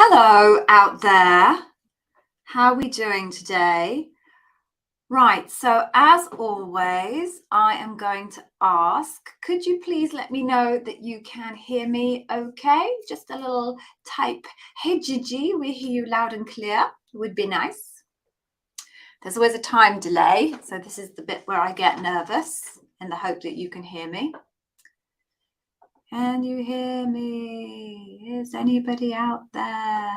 Hello out there. How are we doing today? Right, so as always, I am going to ask, could you please let me know that you can hear me okay? Just a little type, hey Gigi, we hear you loud and clear, would be nice. There's always a time delay, so this is the bit where I get nervous in the hope that you can hear me. Can you hear me? Is anybody out there?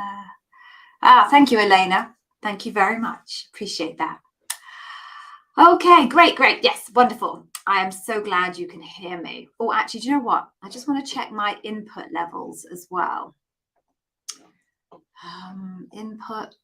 Thank you, Elena. Thank you very much. Appreciate that. Okay, great. Yes, wonderful. I am so glad you can hear me. Oh, actually, do you know what? I just want to check my input levels as well. Input.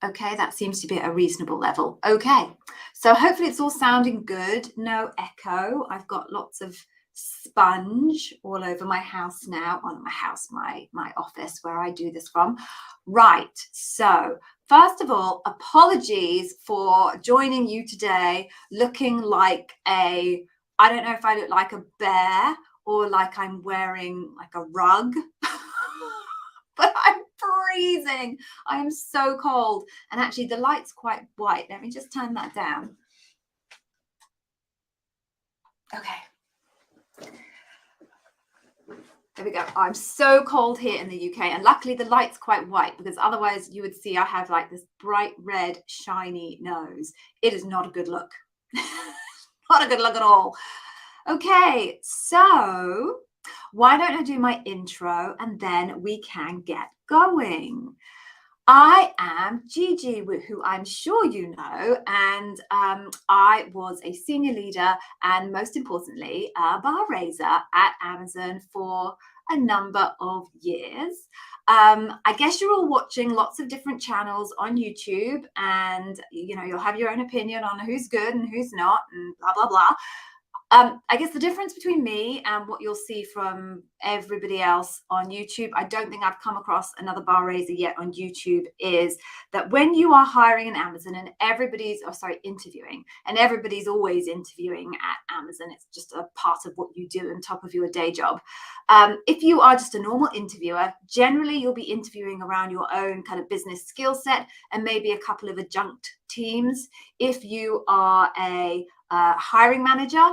Okay, that seems to be at a reasonable level. Okay, so hopefully it's all sounding good. No echo. I've got lots of sponge all over my house now. On my house, my office where I do this from. Right, so first of all, apologies for joining you today looking like I don't know if I look like a bear or like I'm wearing like a rug, but I'm freezing. I am so cold. And actually the light's quite white. Let me just turn that down. Okay. There we go. I'm so cold here in the UK, and luckily the light's quite white, because otherwise you would see I have like this bright red shiny nose. It is not a good look. Not a good look at all. Okay, so why don't I do my intro and then we can get going. I am Gigi, who I'm sure you know, and I was a senior leader and most importantly, a bar raiser at Amazon for a number of years. I guess you're all watching lots of different channels on YouTube, and you'll have your own opinion on who's good and who's not and blah, blah, blah. I guess the difference between me and what you'll see from everybody else on YouTube, I don't think I've come across another bar raiser yet on YouTube, is that when you are hiring an Amazon and interviewing, and everybody's always interviewing at Amazon, it's just a part of what you do on top of your day job. If you are just a normal interviewer, generally you'll be interviewing around your own kind of business skill set and maybe a couple of adjunct teams. If you are a hiring manager,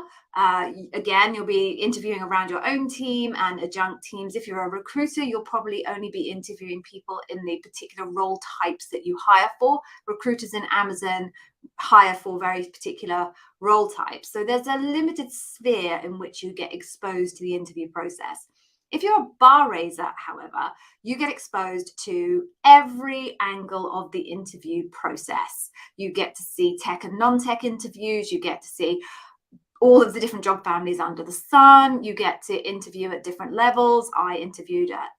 again, you'll be interviewing around your own team and adjunct teams. If you're a recruiter, you'll probably only be interviewing people in the particular role types that you hire for. Recruiters in Amazon hire for very particular role types. So there's a limited sphere in which you get exposed to the interview process. If you're a bar raiser, however, you get exposed to every angle of the interview process. You get to see tech and non-tech interviews. You get to see all of the different job families under the sun. You get to interview at different levels. I interviewed at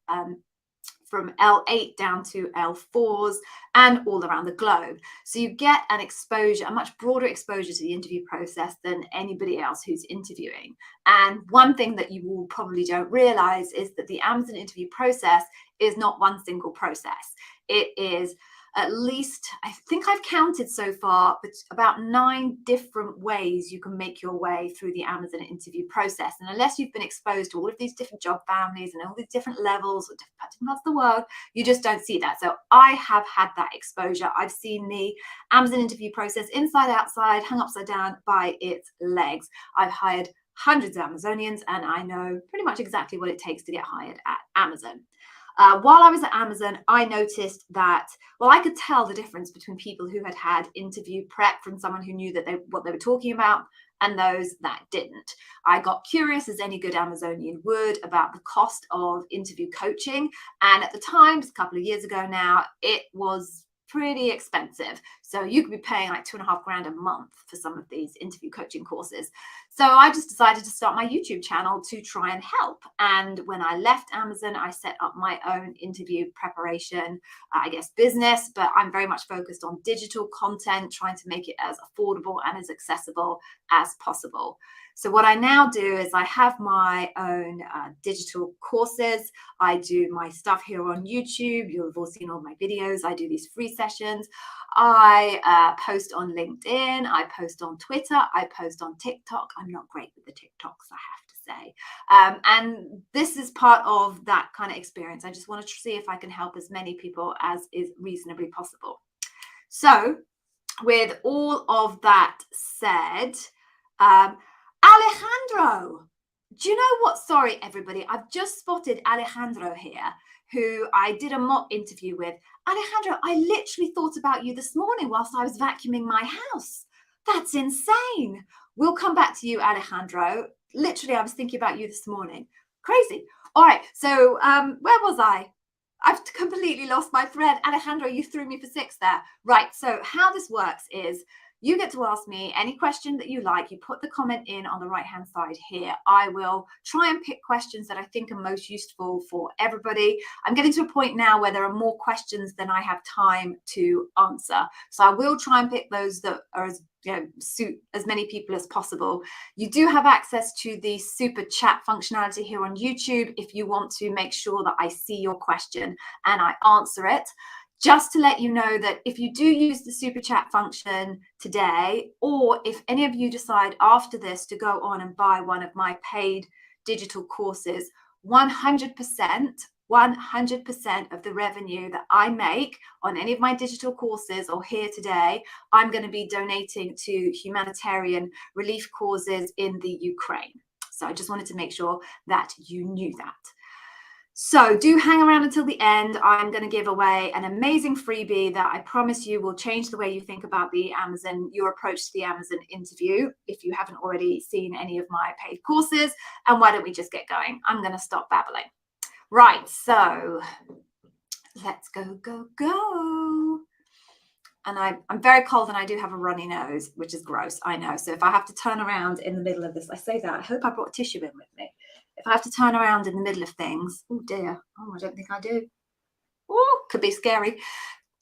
from L8 down to L4s and all around the globe. So you get an exposure, a much broader exposure to the interview process than anybody else who's interviewing. And one thing that you all probably don't realize is that the Amazon interview process is not one single process. It is at least, I think I've counted so far, but about 9 different ways you can make your way through the Amazon interview process. And unless you've been exposed to all of these different job families and all these different levels or different parts of the world, you just don't see that. So I have had that exposure. I've seen the Amazon interview process inside, outside, hung upside down by its legs. I've hired hundreds of Amazonians, and I know pretty much exactly what it takes to get hired at Amazon. While I was at Amazon, I noticed that, I could tell the difference between people who had had interview prep from someone who knew that what they were talking about and those that didn't. I got curious, as any good Amazonian would, about the cost of interview coaching. And at the time, just a couple of years ago now, it was pretty expensive. So you could be paying like $2,500 a month for some of these interview coaching courses. So I just decided to start my YouTube channel to try and help. And when I left Amazon, I set up my own interview preparation, business, but I'm very much focused on digital content, trying to make it as affordable and as accessible as possible. So what I now do is I have my own digital courses. I do my stuff here on YouTube. You'll have all seen all my videos. I do these free sessions. I post on LinkedIn. I post on Twitter. I post on TikTok. I'm not great with the TikToks, I have to say. And this is part of that kind of experience. I just want to see if I can help as many people as is reasonably possible. So with all of that said, Alejandro, do you know what? Sorry, everybody. I've just spotted Alejandro here, who I did a mock interview with. Alejandro, I literally thought about you this morning whilst I was vacuuming my house. That's insane. We'll come back to you, Alejandro. Literally, I was thinking about you this morning. Crazy. All right. So where was I? I've completely lost my thread. Alejandro, you threw me for 6 there. Right. So how this works is you get to ask me any question that you like. You put the comment in on the right-hand side here. I will try and pick questions that I think are most useful for everybody. I'm getting to a point now where there are more questions than I have time to answer. So I will try and pick those that are as suit as many people as possible. You do have access to the super chat functionality here on YouTube if you want to make sure that I see your question and I answer it. Just to let you know that if you do use the super chat function today, or if any of you decide after this to go on and buy one of my paid digital courses, 100% of the revenue that I make on any of my digital courses or here today, I'm going to be donating to humanitarian relief causes in the Ukraine. So I just wanted to make sure that you knew that. So do hang around until the end. I'm going to give away an amazing freebie that I promise you will change the way you think about your approach to the Amazon interview if you haven't already seen any of my paid courses. And why don't we just get going? I'm going to stop babbling. Right, so let's go. And I'm very cold and I do have a runny nose, which is gross, I know. So if I have to turn around in the middle of this, I say that, I hope I brought a tissue in with me. If I have to turn around in the middle of things, oh dear, I don't think I do. Oh, could be scary.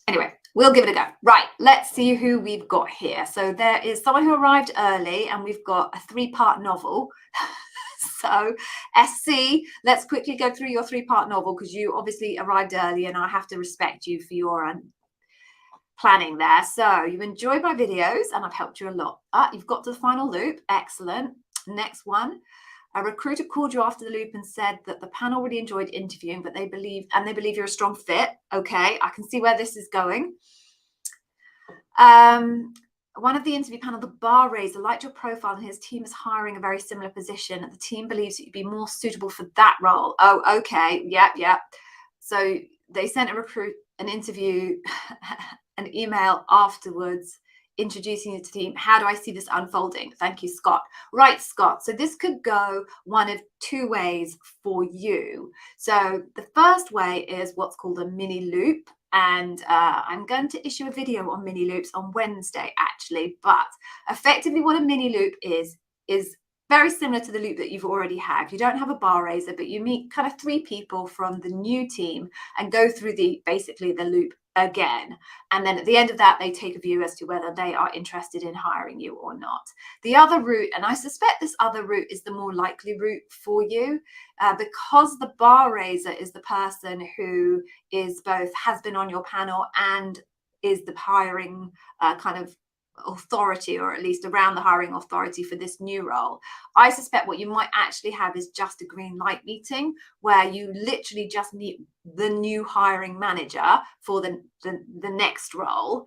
Anyway, we'll give it a go. Right, let's see who we've got here. So there is someone who arrived early and we've got a 3-part novel. So SC, let's quickly go through your 3-part novel because you obviously arrived early and I have to respect you for your planning there. So you enjoyed my videos and I've helped you a lot. You've got to the final loop. Excellent. Next one. A recruiter called you after the loop and said that the panel really enjoyed interviewing, but they believe you're a strong fit. Okay, I can see where this is going. One of the interview panel, the bar raiser, liked your profile and his team is hiring a very similar position. The team believes that you'd be more suitable for that role. Oh, okay. Yeah. So they sent an interview, an email afterwards introducing you to the team. How do I see this unfolding? Thank you, Scott. Right, Scott. So this could go one of 2 ways for you. So the first way is what's called a mini loop. And I'm going to issue a video on mini loops on Wednesday, actually. But effectively what a mini loop is very similar to the loop that you've already had. You don't have a bar raiser, but you meet kind of 3 people from the new team and go through basically the loop again. And then at the end of that, they take a view as to whether they are interested in hiring you or not. The other route, and I suspect this other route is the more likely route for you, because the bar raiser is the person who has been on your panel and is the hiring kind of authority, or at least around the hiring authority for this new role. I suspect what you might actually have is just a green light meeting where you literally just meet the new hiring manager for the next role.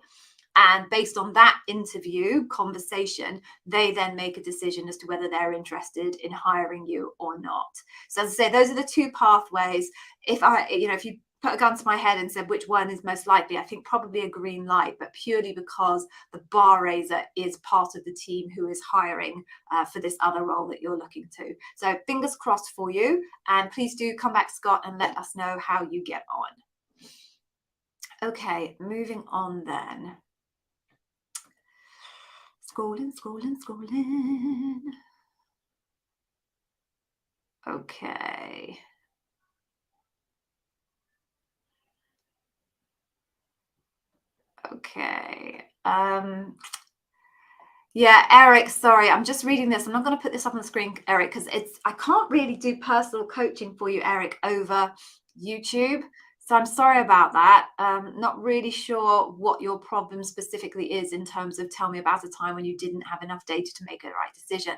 And based on that interview conversation, they then make a decision as to whether they're interested in hiring you or not. So as I say, those are the 2 pathways. If you put a gun to my head and said which one is most likely, I think probably a green light, but purely because the bar raiser is part of the team who is hiring for this other role that you're looking to. So fingers crossed for you. And please do come back, Scott, and let us know how you get on. Okay, moving on then. Scrolling. Okay. Yeah, Eric, sorry, I'm just reading this. I'm not going to put this up on the screen, Eric, because I can't really do personal coaching for you, Eric, over YouTube. So I'm sorry about that. Not really sure what your problem specifically is in terms of tell me about a time when you didn't have enough data to make a right decision.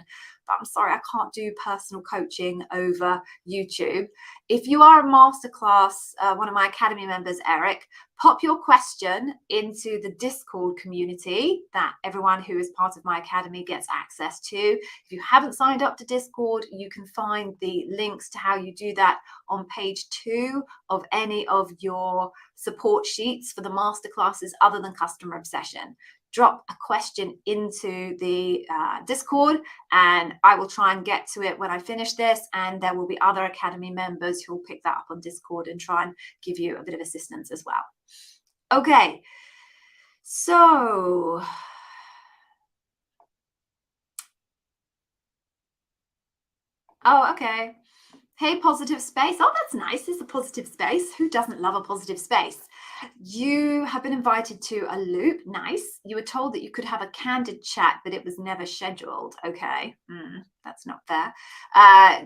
But I'm sorry, I can't do personal coaching over YouTube. If you are a masterclass, one of my Academy members, Eric, pop your question into the Discord community that everyone who is part of my Academy gets access to. If you haven't signed up to Discord, you can find the links to how you do that on page 2 of any of your support sheets for the masterclasses other than customer obsession. Drop a question into the Discord and I will try and get to it when I finish this, and there will be other Academy members who will pick that up on Discord and try and give you a bit of assistance as well. Okay, so okay. Hey, positive space. Oh, that's nice. It's a positive space. Who doesn't love a positive space? You have been invited to a loop. Nice. You were told that you could have a candid chat, but it was never scheduled. Okay. That's not fair.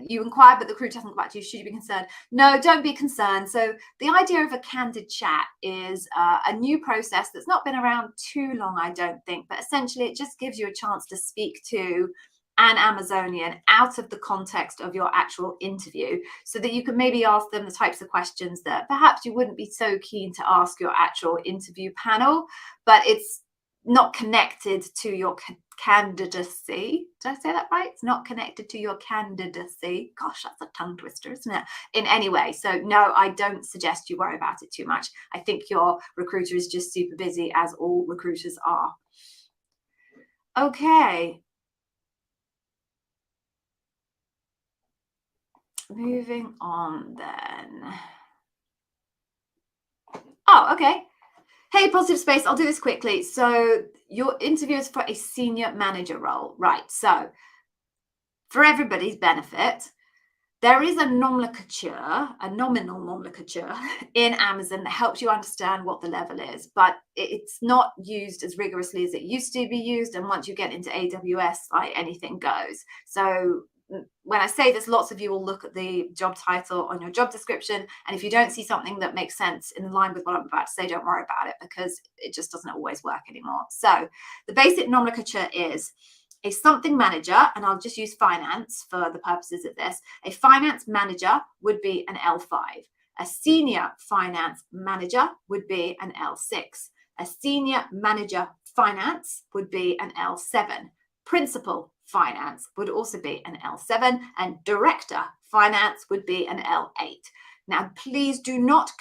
You inquired, but the recruiter hasn't got back to you. Should you be concerned? No, don't be concerned. So the idea of a candid chat is a new process that's not been around too long, I don't think, but essentially it just gives you a chance to speak to an Amazonian out of the context of your actual interview, so that you can maybe ask them the types of questions that perhaps you wouldn't be so keen to ask your actual interview panel, but it's not connected to your candidacy. Did I say that right? It's not connected to your candidacy. Gosh, that's a tongue twister, isn't it? In any way. So no, I don't suggest you worry about it too much. I think your recruiter is just super busy, as all recruiters are. Okay. Moving on then. Oh, okay. Hey, positive space. I'll do this quickly. So your interview is for a senior manager role, right? So for everybody's benefit, there is a nomenclature, a nominal nomenclature in Amazon that helps you understand what the level is, but it's not used as rigorously as it used to be used. And once you get into AWS, like, anything goes. So when I say this, lots of you will look at the job title on your job description, and if you don't see something that makes sense in line with what I'm about to say, don't worry about it, because it just doesn't always work anymore. So the basic nomenclature is a something manager, and I'll just use finance for the purposes of this. A finance manager would be an L5. A senior finance manager would be an L6. A senior manager finance would be an L7. Principal finance would also be an L7, and director finance would be an L8. Now, please do not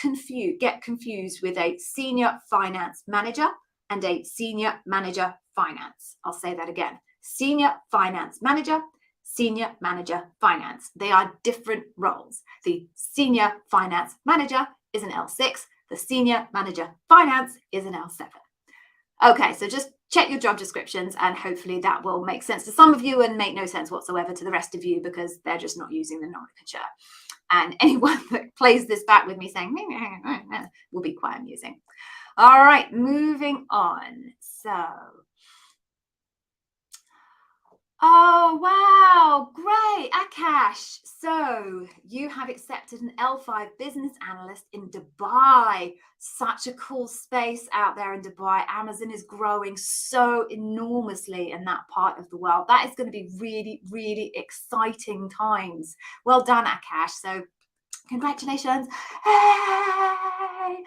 get confused with a senior finance manager and a senior manager finance. I'll say that again. Senior finance manager, senior manager finance. They are different roles. The senior finance manager is an L6. The senior manager finance is an L7. Okay, so just check your job descriptions, and hopefully that will make sense to some of you and make no sense whatsoever to the rest of you, because they're just not using the nomenclature. And anyone that plays this back with me saying will be quite amusing. All right, moving on. So, oh, wow, great, Akash. So you have accepted an L5 business analyst in Dubai. Such a cool space out there in Dubai. Amazon is growing so enormously in that part of the world. That is going to be really, really exciting times. Well done, Akash. So congratulations. Hey!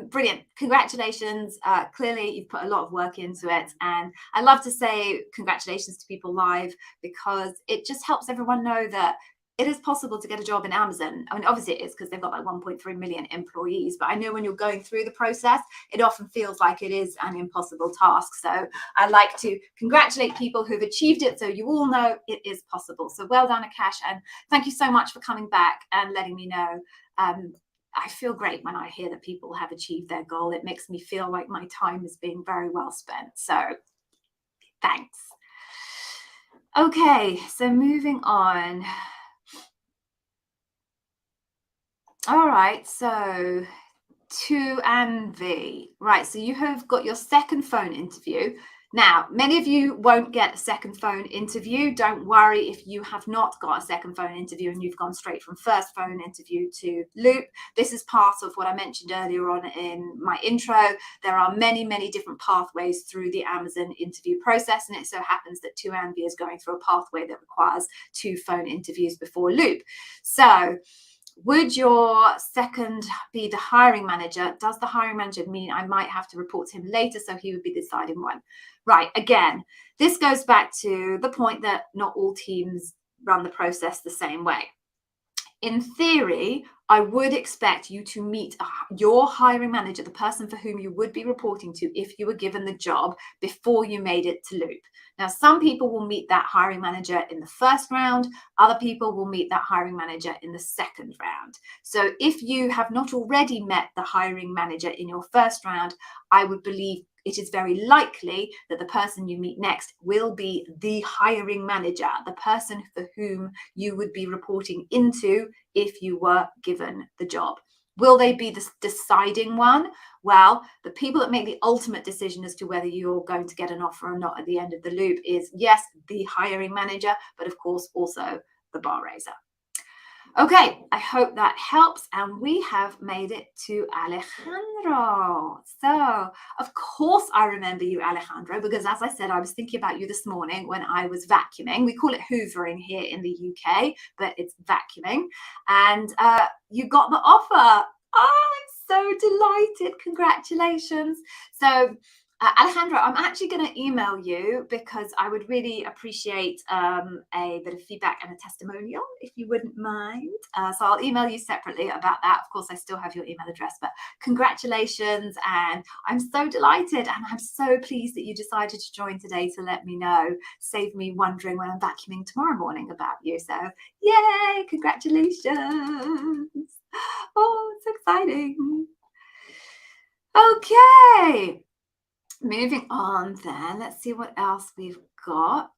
Brilliant. Congratulations. Clearly, you've put a lot of work into it. And I love to say congratulations to people live, because it just helps everyone know that it is possible to get a job in Amazon. I mean, obviously it is, because they've got like 1.3 million employees. But I know when you're going through the process, it often feels like it is an impossible task. So I like to congratulate people who've achieved it, so you all know it is possible. So well done, Akash. And thank you so much for coming back and letting me know. I feel great when I hear that people have achieved their goal. It makes me feel like my time is being very well spent. So thanks. Okay, so moving on. All right, so to Anvi. Right, so you have got your second phone interview. Now, many of you won't get a second phone interview. Don't worry if you have not got a second phone interview and you've gone straight from first phone interview to loop. This is part of what I mentioned earlier on in my intro. There are many, many different pathways through the Amazon interview process, and it so happens that 2Anvia is going through a pathway that requires 2 phone interviews before loop. So would your second be the hiring manager? Does the hiring manager mean I might have to report to him later, so he would be the deciding one? Right, again, this goes back to the point that not all teams run the process the same way. In theory, I would expect you to meet your hiring manager, the person for whom you would be reporting to if you were given the job, before you made it to loop. Now, some people will meet that hiring manager in the first round. Other people will meet that hiring manager in the second round. So if you have not already met the hiring manager in your first round, I would believe it is very likely that the person you meet next will be the hiring manager, the person for whom you would be reporting into if you were given the job. Will they be the deciding one? Well, the people that make the ultimate decision as to whether you're going to get an offer or not at the end of the loop is, yes, the hiring manager, but of course also the bar raiser. Okay, I hope that helps. And we have made it to Alejandro. So, of course, I remember you, Alejandro, because as I said, I was thinking about you this morning when I was vacuuming. We call it hoovering here in the UK, but it's vacuuming. And you got the offer. Oh, I'm so delighted. Congratulations. So, Alejandro, I'm actually going to email you because I would really appreciate a bit of feedback and a testimonial, if you wouldn't mind. So I'll email you separately about that. Of course, I still have your email address, but congratulations. And I'm so delighted and I'm so pleased that you decided to join today to let me know. Save me wondering when I'm vacuuming tomorrow morning about you. So yay, congratulations. Oh, it's exciting. Okay. Moving on then, let's see what else we've got.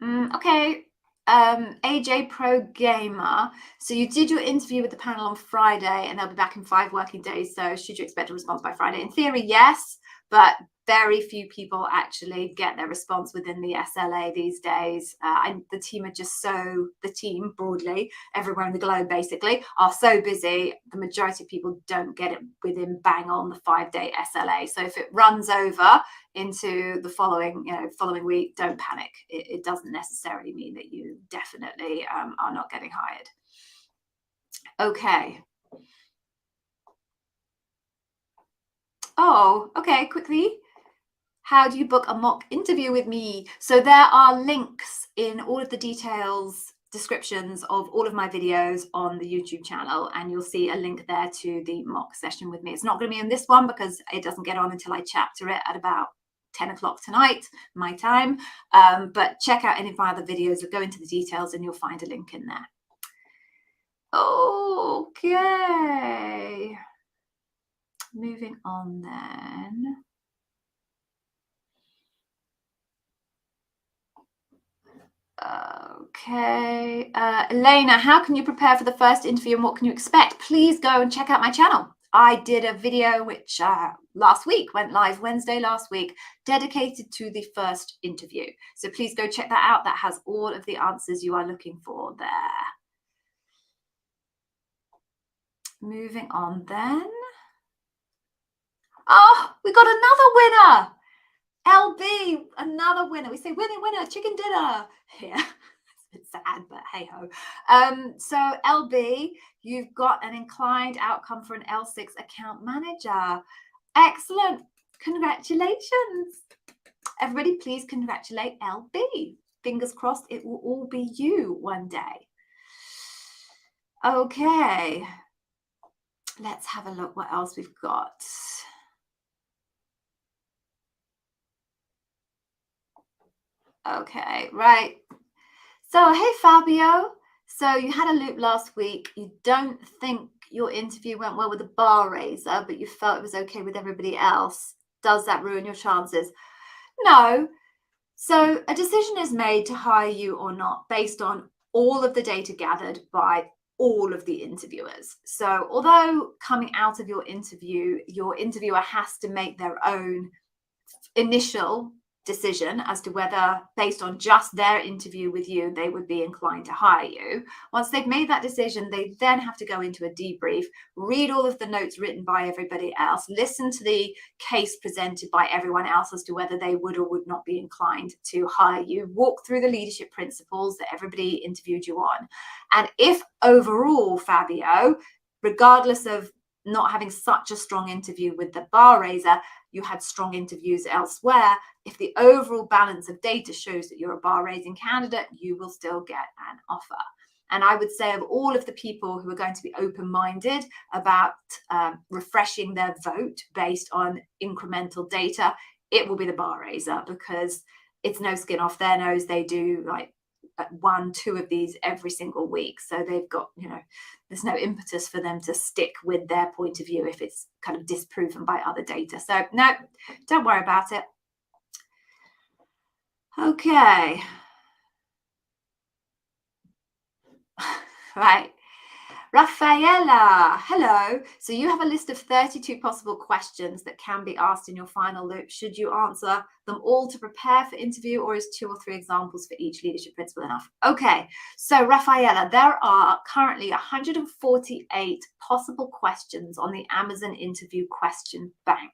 Okay, AJ Pro Gamer. So you did your interview with the panel on Friday and they'll be back in 5 working days. So should you expect a response by Friday? In theory, yes, but very few people actually get their response within the SLA these days. The team are just so, the team broadly, everywhere in the globe basically, are so busy. The majority of people don't get it within bang on the 5-day SLA. So if it runs over into the following week, don't panic. It doesn't necessarily mean that you definitely are not getting hired. Okay. Oh, okay, quickly. How do you book a mock interview with me? So there are links in all of the details, descriptions of all of my videos on the YouTube channel, and you'll see a link there to the mock session with me. It's not going to be in this one because it doesn't get on until I chapter it at about 10 o'clock tonight, my time. But check out any of my other videos that go into the details and you'll find a link in there. Okay. Moving on then. Okay. Elena, how can you prepare for the first interview and what can you expect? Please go and check out my channel. I did a video which last week went live Wednesday last week, dedicated to the first interview. So please go check that out. That has all of the answers you are looking for there. Moving on then. Oh, we got another winner. LB, another winner. We say winner, winner, chicken dinner. Yeah. It's sad, but hey ho. So LB, you've got an inclined outcome for an L6 account manager. Excellent. Congratulations. Everybody, please congratulate LB. Fingers crossed it will all be you one day. Okay. Let's have a look what else we've got. Okay, right. So, hey, Fabio. So you had a loop last week. You don't think your interview went well with the bar raiser, but you felt it was okay with everybody else. Does that ruin your chances? No. So a decision is made to hire you or not based on all of the data gathered by all of the interviewers. So although coming out of your interviewer has to make their own initial decision as to whether, based on just their interview with you, they would be inclined to hire you. Once they've made that decision, they then have to go into a debrief, read all of the notes written by everybody else, listen to the case presented by everyone else as to whether they would or would not be inclined to hire you, walk through the leadership principles that everybody interviewed you on. And if overall, Fabio, regardless of not having such a strong interview with the bar raiser, you had strong interviews elsewhere, if the overall balance of data shows that you're a bar raising candidate, you will still get an offer. And I would say of all of the people who are going to be open-minded about refreshing their vote based on incremental data, it will be the bar raiser, because it's no skin off their nose. They do like 1-2 of these every single week. So they've got, there's no impetus for them to stick with their point of view if it's kind of disproven by other data. So no, don't worry about it. Okay. Right. Rafaela, hello. So you have a list of 32 possible questions that can be asked in your final loop. Should you answer them all to prepare for interview, or is 2 or 3 examples for each leadership principle enough? Okay, so Rafaela, there are currently 148 possible questions on the Amazon interview question bank,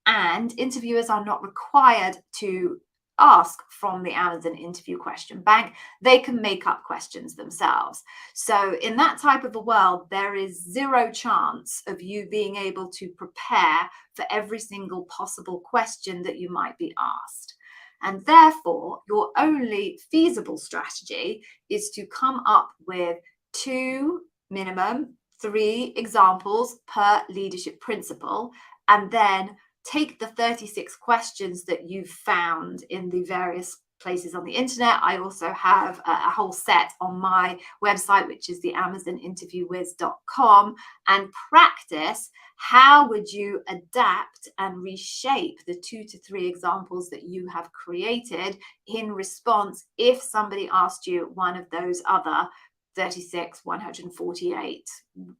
and interviewers are not required to ask from the Amazon interview question bank. They can make up questions themselves. So in that type of a world, there is 0 chance of you being able to prepare for every single possible question that you might be asked. And therefore, your only feasible strategy is to come up with 2, minimum 3 examples per leadership principle, and then take the 36 questions that you've found in the various places on the internet. I also have a whole set on my website, which is the amazoninterviewwiz.com, and practice how would you adapt and reshape the 2 to 3 examples that you have created in response if somebody asked you one of those other 36, 148,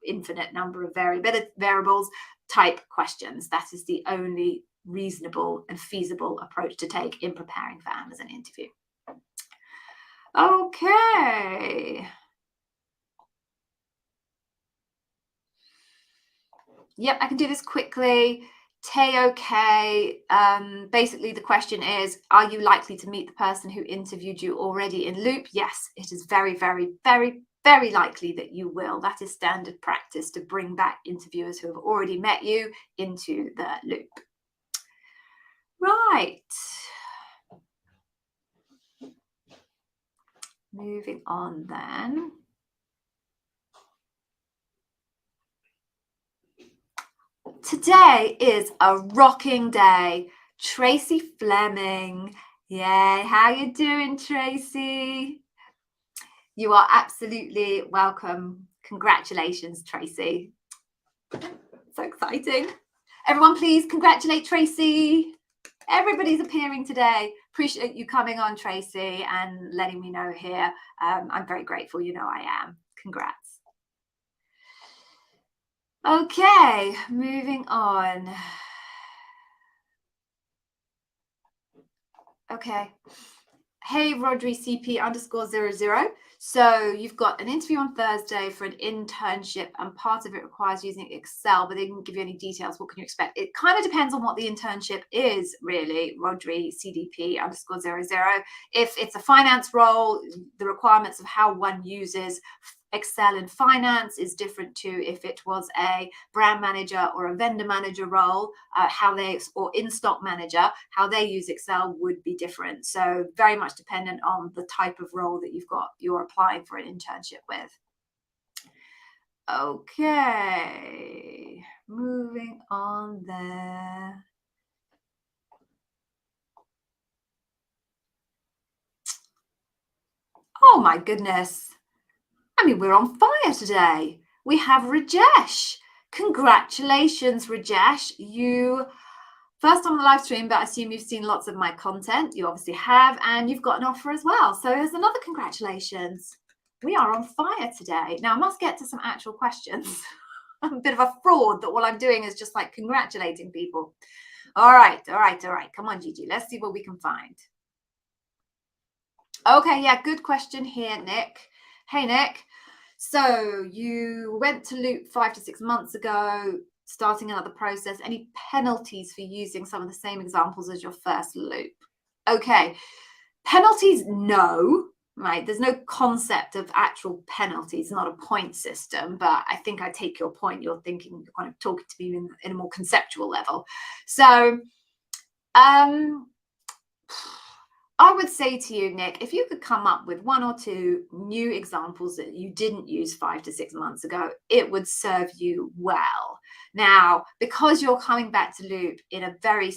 infinite number of variables type questions. That is the only reasonable and feasible approach to take in preparing for Amazon interview. Okay. Yep, I can do this quickly. K. Basically, the question is, are you likely to meet the person who interviewed you already in loop? Yes, it is very, very, very, very likely that you will. That is standard practice to bring back interviewers who have already met you into the loop. Right. Moving on then. Today is a rocking day. Tracy Fleming. Yay, how you doing, Tracy? You are absolutely welcome. Congratulations, Tracy. So exciting. Everyone, please congratulate Tracy. Everybody's appearing today. Appreciate you coming on, Tracy, and letting me know here. I'm very grateful. You know I am. Congrats. Okay, moving on. Okay. Hey, Rodri CP_00. So you've got an interview on Thursday for an internship, and part of it requires using Excel, but they didn't give you any details. What can you expect? It kind of depends on what the internship is, really, Rodri CDP_00. If it's a finance role, the requirements of how one uses Excel in finance is different to if it was a brand manager or a vendor manager role. Or in-stock manager, how they use Excel would be different. So very much dependent on the type of role that you're applying for an internship with. Okay, moving on there. Oh my goodness. I mean, we're on fire today. We have Rajesh. Congratulations, Rajesh. You first on the live stream, but I assume you've seen lots of my content. You obviously have, and you've got an offer as well. So here's another congratulations. We are on fire today. Now I must get to some actual questions. I'm a bit of a fraud that all I'm doing is just like congratulating people. All right. Come on, Gigi. Let's see what we can find. Okay, yeah, good question here, Nick. Hey, Nick. So you went to Loop 5 to 6 months ago, starting another process. Any penalties for using some of the same examples as your first loop? Okay, penalties, no. Right, there's no concept of actual penalties, not a point system, but I think I take your point. You're thinking, you're kind of talking to me in a more conceptual level. So I would say to you, Nick, if you could come up with 1 or 2 new examples that you didn't use 5 to 6 months ago, it would serve you well. Now, because you're coming back to Loop in a very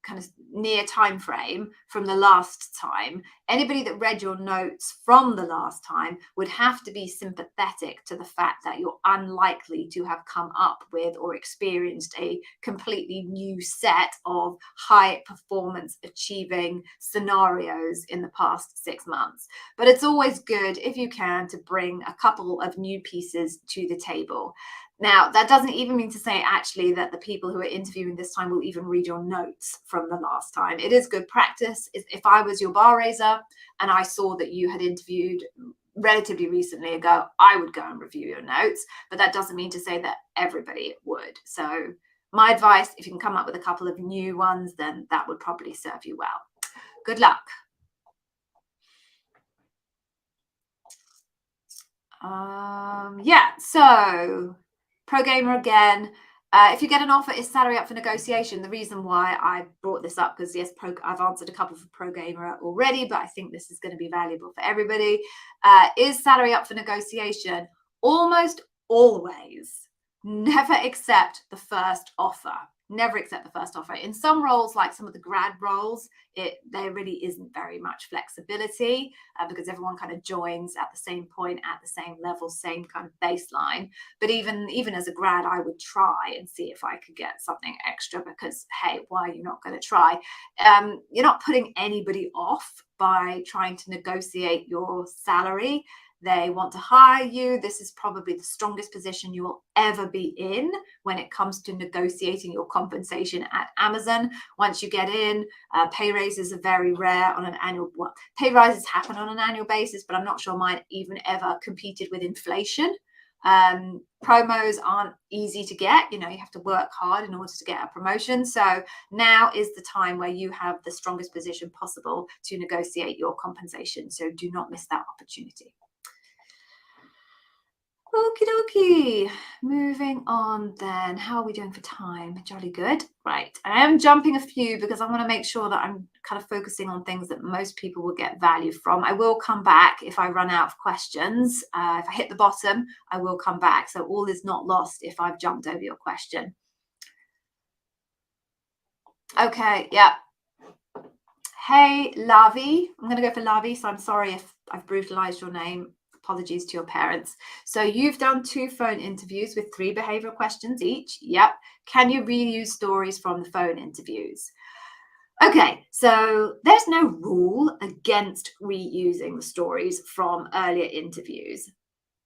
kind of near time frame from the last time, anybody that read your notes from the last time would have to be sympathetic to the fact that you're unlikely to have come up with or experienced a completely new set of high performance achieving scenarios in the past 6 months. But it's always good, if you can, to bring a couple of new pieces to the table. Now, that doesn't even mean to say actually that the people who are interviewing this time will even read your notes from the last time. It is good practice. If I was your bar raiser and I saw that you had interviewed relatively recently ago, I would go and review your notes, but that doesn't mean to say that everybody would. So my advice, if you can come up with a couple of new ones, then that would probably serve you well. Good luck. Yeah, so Pro Gamer again. If you get an offer, is salary up for negotiation? The reason why I brought this up, because yes, I've answered a couple for Pro Gamer already, but I think this is going to be valuable for everybody. Is salary up for negotiation? Almost always. Never accept the first offer. Never accept the first offer. In some roles, like some of the grad roles, there really isn't very much flexibility because everyone kind of joins at the same point, at the same level, same kind of baseline. But even as a grad, I would try and see if I could get something extra because, hey, why are you not going to try? You're not putting anybody off by trying to negotiate your salary. They want to hire you. This is probably the strongest position you will ever be in when it comes to negotiating your compensation at Amazon. Once you get in, pay raises are very rare on an annual. Well, pay rises happen on an annual basis, but I'm not sure mine even ever competed with inflation. Promos aren't easy to get. You have to work hard in order to get a promotion. So now is the time where you have the strongest position possible to negotiate your compensation. So do not miss that opportunity. Okie dokie. Moving on then. How are we doing for time? Jolly good. Right. I am jumping a few because I want to make sure that I'm kind of focusing on things that most people will get value from. I will come back if I run out of questions. If I hit the bottom, I will come back. So all is not lost if I've jumped over your question. Okay. Yeah. Hey, Lavi. I'm going to go for Lavi. So I'm sorry if I've brutalized your name. Apologies to your parents. So you've done 2 phone interviews with 3 behavioral questions each. Yep. Can you reuse stories from the phone interviews? Okay, so there's no rule against reusing the stories from earlier interviews.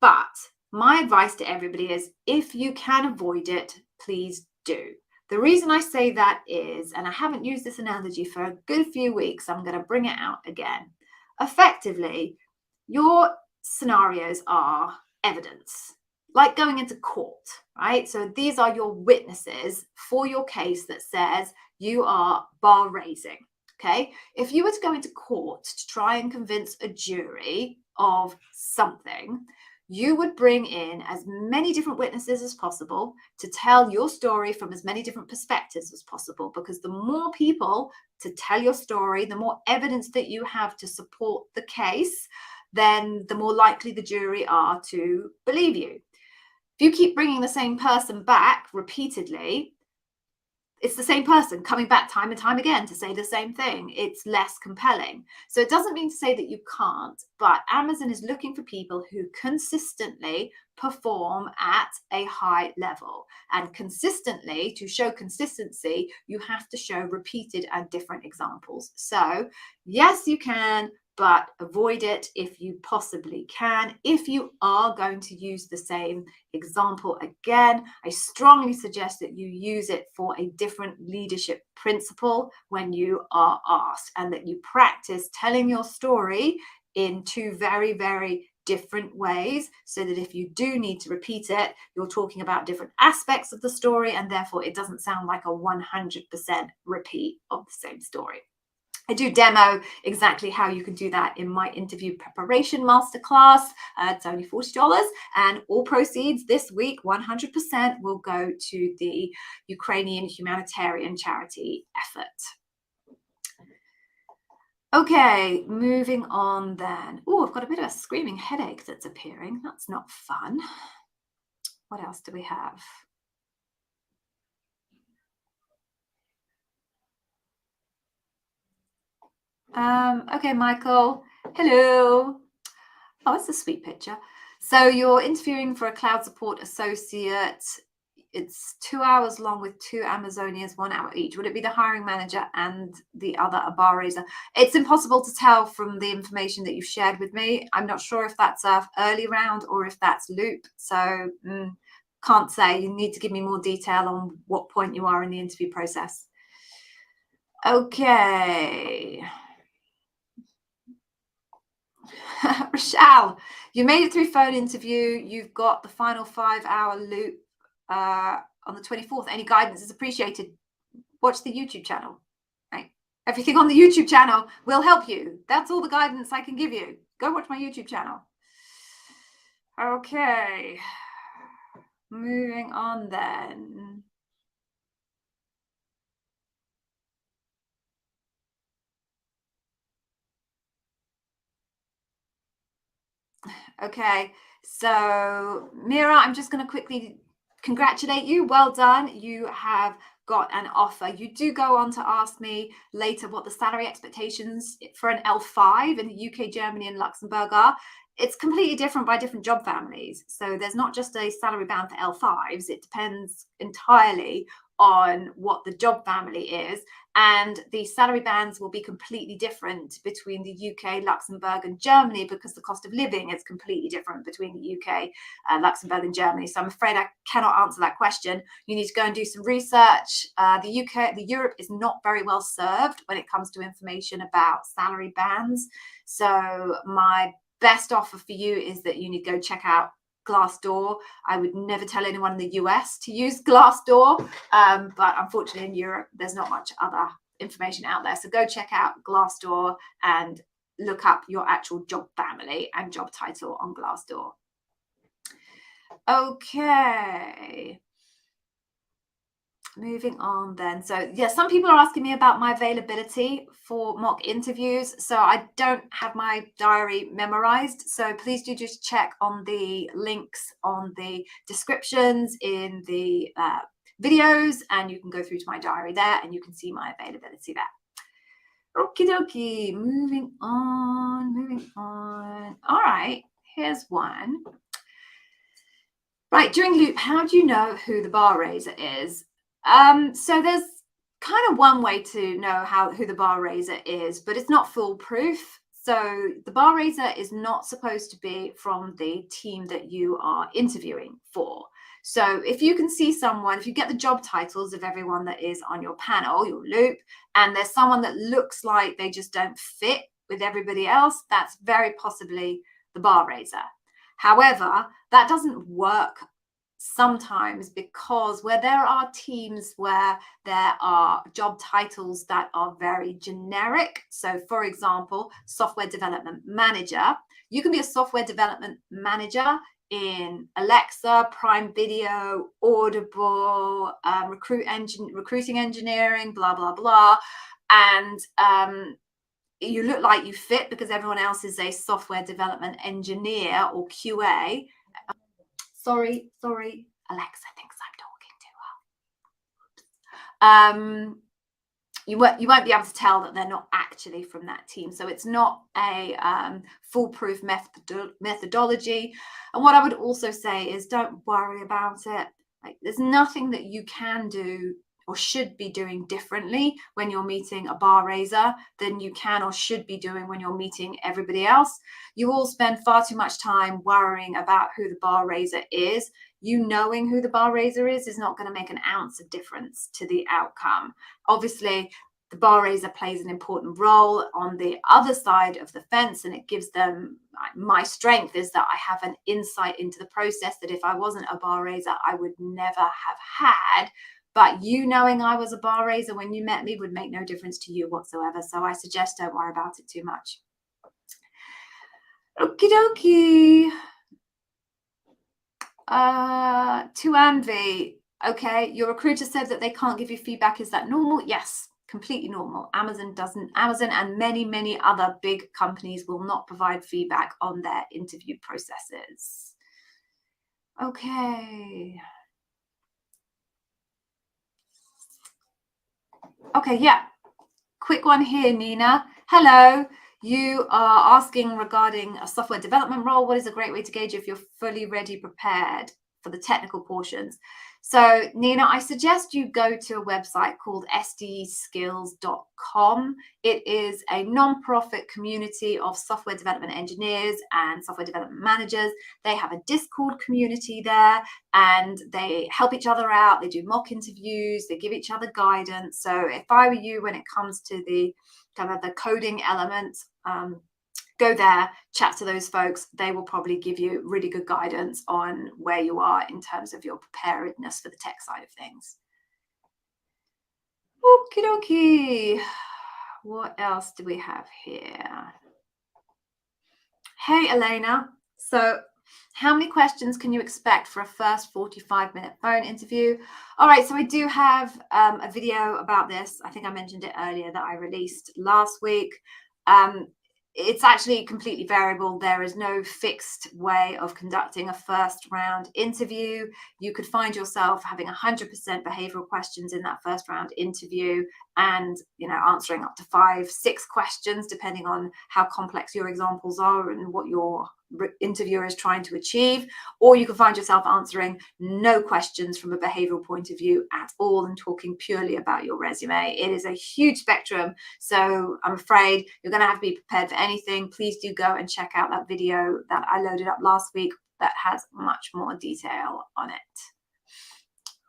But my advice to everybody is, if you can avoid it, please do. The reason I say that is, and I haven't used this analogy for a good few weeks, I'm going to bring it out again. Effectively, your scenarios are evidence, like going into court, right? So these are your witnesses for your case that says you are bar raising, okay? If you were to go into court to try and convince a jury of something, you would bring in as many different witnesses as possible to tell your story from as many different perspectives as possible, because the more people to tell your story, the more evidence that you have to support the case, then the more likely the jury are to believe you. If you keep bringing the same person back repeatedly, it's the same person coming back time and time again to say the same thing. It's less compelling. So it doesn't mean to say that you can't, but Amazon is looking for people who consistently perform at a high level. And consistently, to show consistency, you have to show repeated and different examples. So yes, you can but avoid it if you possibly can. If you are going to use the same example again, I strongly suggest that you use it for a different leadership principle when you are asked, and that you practice telling your story in two very, very different ways, so that if you do need to repeat it, you're talking about different aspects of the story, and therefore it doesn't sound like a 100% repeat of the same story. I do demo exactly how you can do that in my interview preparation masterclass. It's only $40, and all proceeds this week, 100%, will go to the Ukrainian humanitarian charity effort. Okay, moving on then. Oh, I've got a bit of a screaming headache that's appearing. That's not fun. What else do we have? Okay, Michael. Hello. Oh, it's a sweet picture. So you're interviewing for a cloud support associate. It's 2 hours long with 2 Amazonians, 1 hour each. Would it be the hiring manager and the other a bar raiser? It's impossible to tell from the information that you've shared with me. I'm not sure if that's a early round or if that's loop. So can't say. You need to give me more detail on what point you are in the interview process. Okay. Rochelle, you made it through phone interview. You've got the final 5-hour loop on the 24th. Any guidance is appreciated. Watch the YouTube channel. Right? Everything on the YouTube channel will help you. That's all the guidance I can give you. Go watch my YouTube channel. Okay. Moving on then. Okay, so Myra, I'm just going to quickly congratulate you. Well done. You have got an offer. You do go on to ask me later what the salary expectations for an L5 in the UK, Germany, and Luxembourg are. It's completely different by different job families. So there's not just a salary band for L5s. It depends entirely on what the job family is, and the salary bands will be completely different between the UK, Luxembourg, and Germany, because the cost of living is completely different between the UK, Luxembourg, and Germany. So I'm afraid I cannot answer that question. You need to go and do some research. The Europe is not very well served when it comes to information about salary bands. So my best offer for you is that you need to go check out Glassdoor. I would never tell anyone in the US to use Glassdoor, but unfortunately in Europe, there's not much other information out there. So go check out Glassdoor and look up your actual job family and job title on Glassdoor. Okay. Moving on then. So yeah, some people are asking me about my availability for mock interviews. So I don't have my diary memorized. So please do just check on the links on the descriptions in the videos, and you can go through to my diary there and you can see my availability there. Okie dokie, moving on. All right, here's one. Right, during loop, how do you know who the bar raiser is? So there's kind of one way to know who the bar raiser is, but it's not foolproof. So the bar raiser is not supposed to be from the team that you are interviewing for. So if you can see someone, if you get the job titles of everyone that is on your panel, your loop, and there's someone that looks like they just don't fit with everybody else, that's very possibly the bar raiser. However, that doesn't work sometimes, because where there are teams where there are job titles that are very generic. So for example, software development manager, you can be a software development manager in Alexa, Prime Video, Audible, recruiting engineering, blah, blah, blah. And you look like you fit because everyone else is a software development engineer or QA. Sorry, Alexa thinks I'm talking to her. You won't be able to tell that they're not actually from that team. So it's not a foolproof methodology. And what I would also say is, don't worry about it. Like, there's nothing that you can do or should be doing differently when you're meeting a bar raiser than you can or should be doing when you're meeting everybody else. You all spend far too much time worrying about who the bar raiser is. You knowing who the bar raiser is not going to make an ounce of difference to the outcome. Obviously, the bar raiser plays an important role on the other side of the fence, and it gives them, my strength is that I have an insight into the process that if I wasn't a bar raiser, I would never have had. But you knowing I was a bar raiser when you met me would make no difference to you whatsoever. So I suggest don't worry about it too much. Okie dokie. To Anvi. Okay, your recruiter said that they can't give you feedback. Is that normal? Yes, completely normal. Amazon and many other big companies will not provide feedback on their interview processes. Okay. Okay, yeah. Quick one here, Nina. Hello. You are asking regarding a software development role. What is a great way to gauge if you're fully ready, prepared for the technical portions? So, Nina, I suggest you go to a website called sdskills.com. It is a non-profit community of software development engineers and software development managers. They have a Discord community there, and they help each other out. They do mock interviews. They give each other guidance. So if I were you, when it comes to the kind of the coding element, go there, chat to those folks. They will probably give you really good guidance on where you are in terms of your preparedness for the tech side of things. Okie dokie. What else do we have here? Hey, Elena. So how many questions can you expect for a first 45-minute phone interview? All right, so I do have a video about this. I think I mentioned it earlier that I released last week. It's actually completely variable. There is no fixed way of conducting a first round interview. You could find yourself having 100% behavioral questions in that first round interview and, answering up to 5-6 questions, depending on how complex your examples are and what your interviewer is trying to achieve. Or you can find yourself answering no questions from a behavioral point of view at all and talking purely about your resume. It is a huge spectrum. So I'm afraid you're going to have to be prepared for anything. Please do go and check out that video that I loaded up last week that has much more detail on it.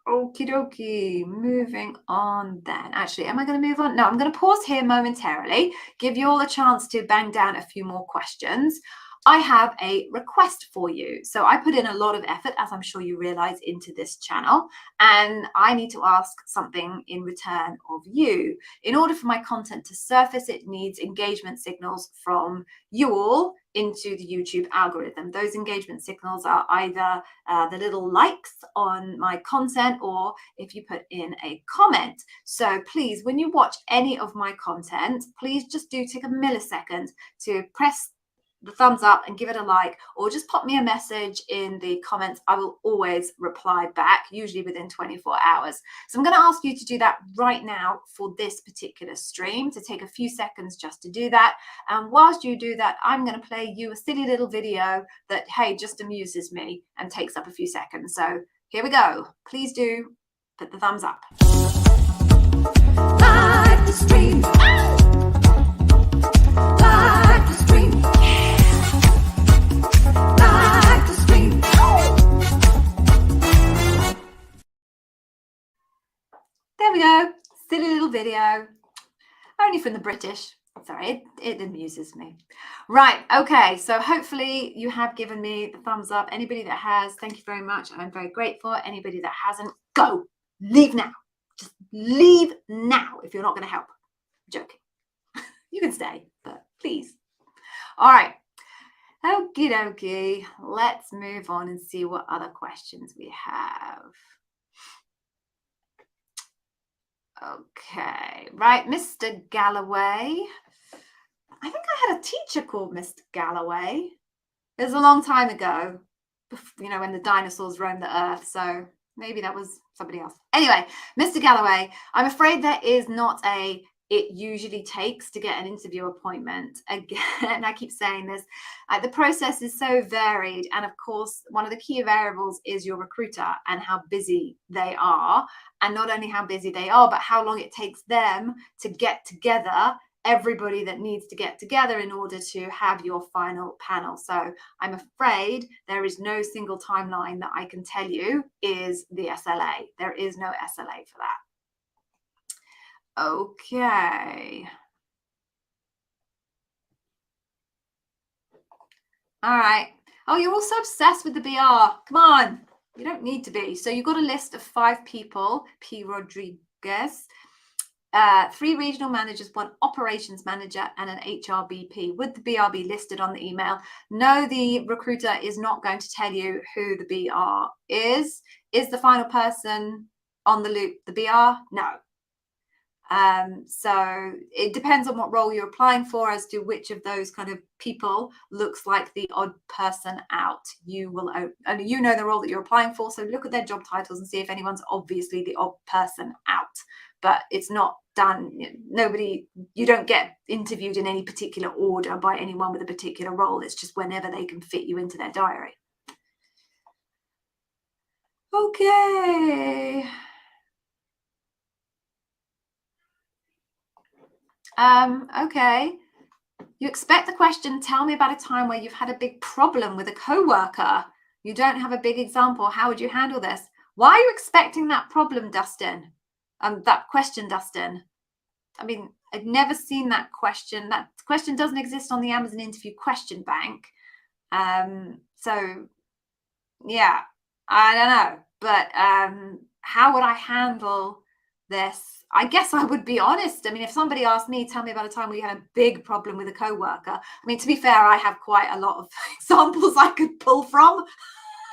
Okie dokie, moving on then. Actually, am I going to move on? No, I'm going to pause here momentarily, give you all a chance to bang down a few more questions. I have a request for you. So I put in a lot of effort, as I'm sure you realize, into this channel, and I need to ask something in return of you. In order for my content to surface, it needs engagement signals from you all into the YouTube algorithm. Those engagement signals are either the little likes on my content, or if you put in a comment. So please, when you watch any of my content, please just do take a millisecond to press the thumbs up and give it a like, or just pop me a message in the comments. I will always reply back, usually within 24 hours. So I'm going to ask you to do that right now for this particular stream, to take a few seconds just to do that. And whilst you do that, I'm going to play you a silly little video that, hey, just amuses me and takes up a few seconds. So here we go. Please do put the thumbs up. Like the stream. Like the stream. There we go. Silly little video. Only from the British. Sorry, it amuses me. Right. Okay. So hopefully you have given me the thumbs up. Anybody that has, thank you very much. I'm very grateful. Anybody that hasn't, go. Leave now. Just leave now if you're not going to help. I'm joking. You can stay, but please. All right. Okie dokie. Let's move on and see what other questions we have. Okay, right, Mr. Galloway. I think I had a teacher called Mr. Galloway. It was a long time ago, when the dinosaurs roamed the earth, so maybe that was somebody else. Anyway, Mr. Galloway, I'm afraid there is not a it usually takes to get an interview appointment. Again, I keep saying this, the process is so varied. And of course, one of the key variables is your recruiter and how busy they are. And not only how busy they are, but how long it takes them to get together everybody that needs to get together in order to have your final panel. So I'm afraid there is no single timeline that I can tell you is the SLA. There is no SLA for that. Okay. All right. Oh, you're also obsessed with the BR. Come on. You don't need to be. So you've got a list of 5 people. P. Rodriguez. 3 regional managers, 1 operations manager, and an HRBP. Would the BR be listed on the email? No, the recruiter is not going to tell you who the BR is. Is the final person on the loop the BR? No. So it depends on what role you're applying for as to which of those kind of people looks like the odd person out. You will only you know the role that you're applying for, so look at their job titles and see if anyone's obviously the odd person out. But it's not done. You don't get interviewed in any particular order by anyone with a particular role. It's just whenever they can fit you into their diary. Okay. Okay. You expect the question, tell me about a time where you've had a big problem with a coworker. You don't have a big example. How would you handle this? Why are you expecting that problem, Dustin? That question, Dustin. I mean, I'd never seen that question. That question doesn't exist on the Amazon interview question bank. So yeah, I don't know. But how would I handle this? I guess I would be honest. I mean, if somebody asked me, tell me about a time where you had a big problem with a coworker. I mean, to be fair, I have quite a lot of examples I could pull from.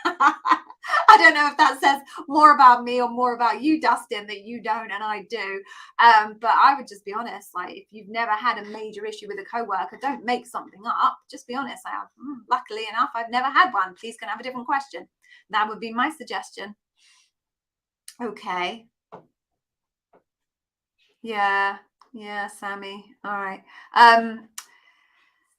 I don't know if that says more about me or more about you, Dustin, that you don't and I do. But I would just be honest. Like, if you've never had a major issue with a coworker, don't make something up. Just be honest. Luckily enough, I've never had one. Please can I have a different question. That would be my suggestion. Okay. Yeah, Sammy. All right.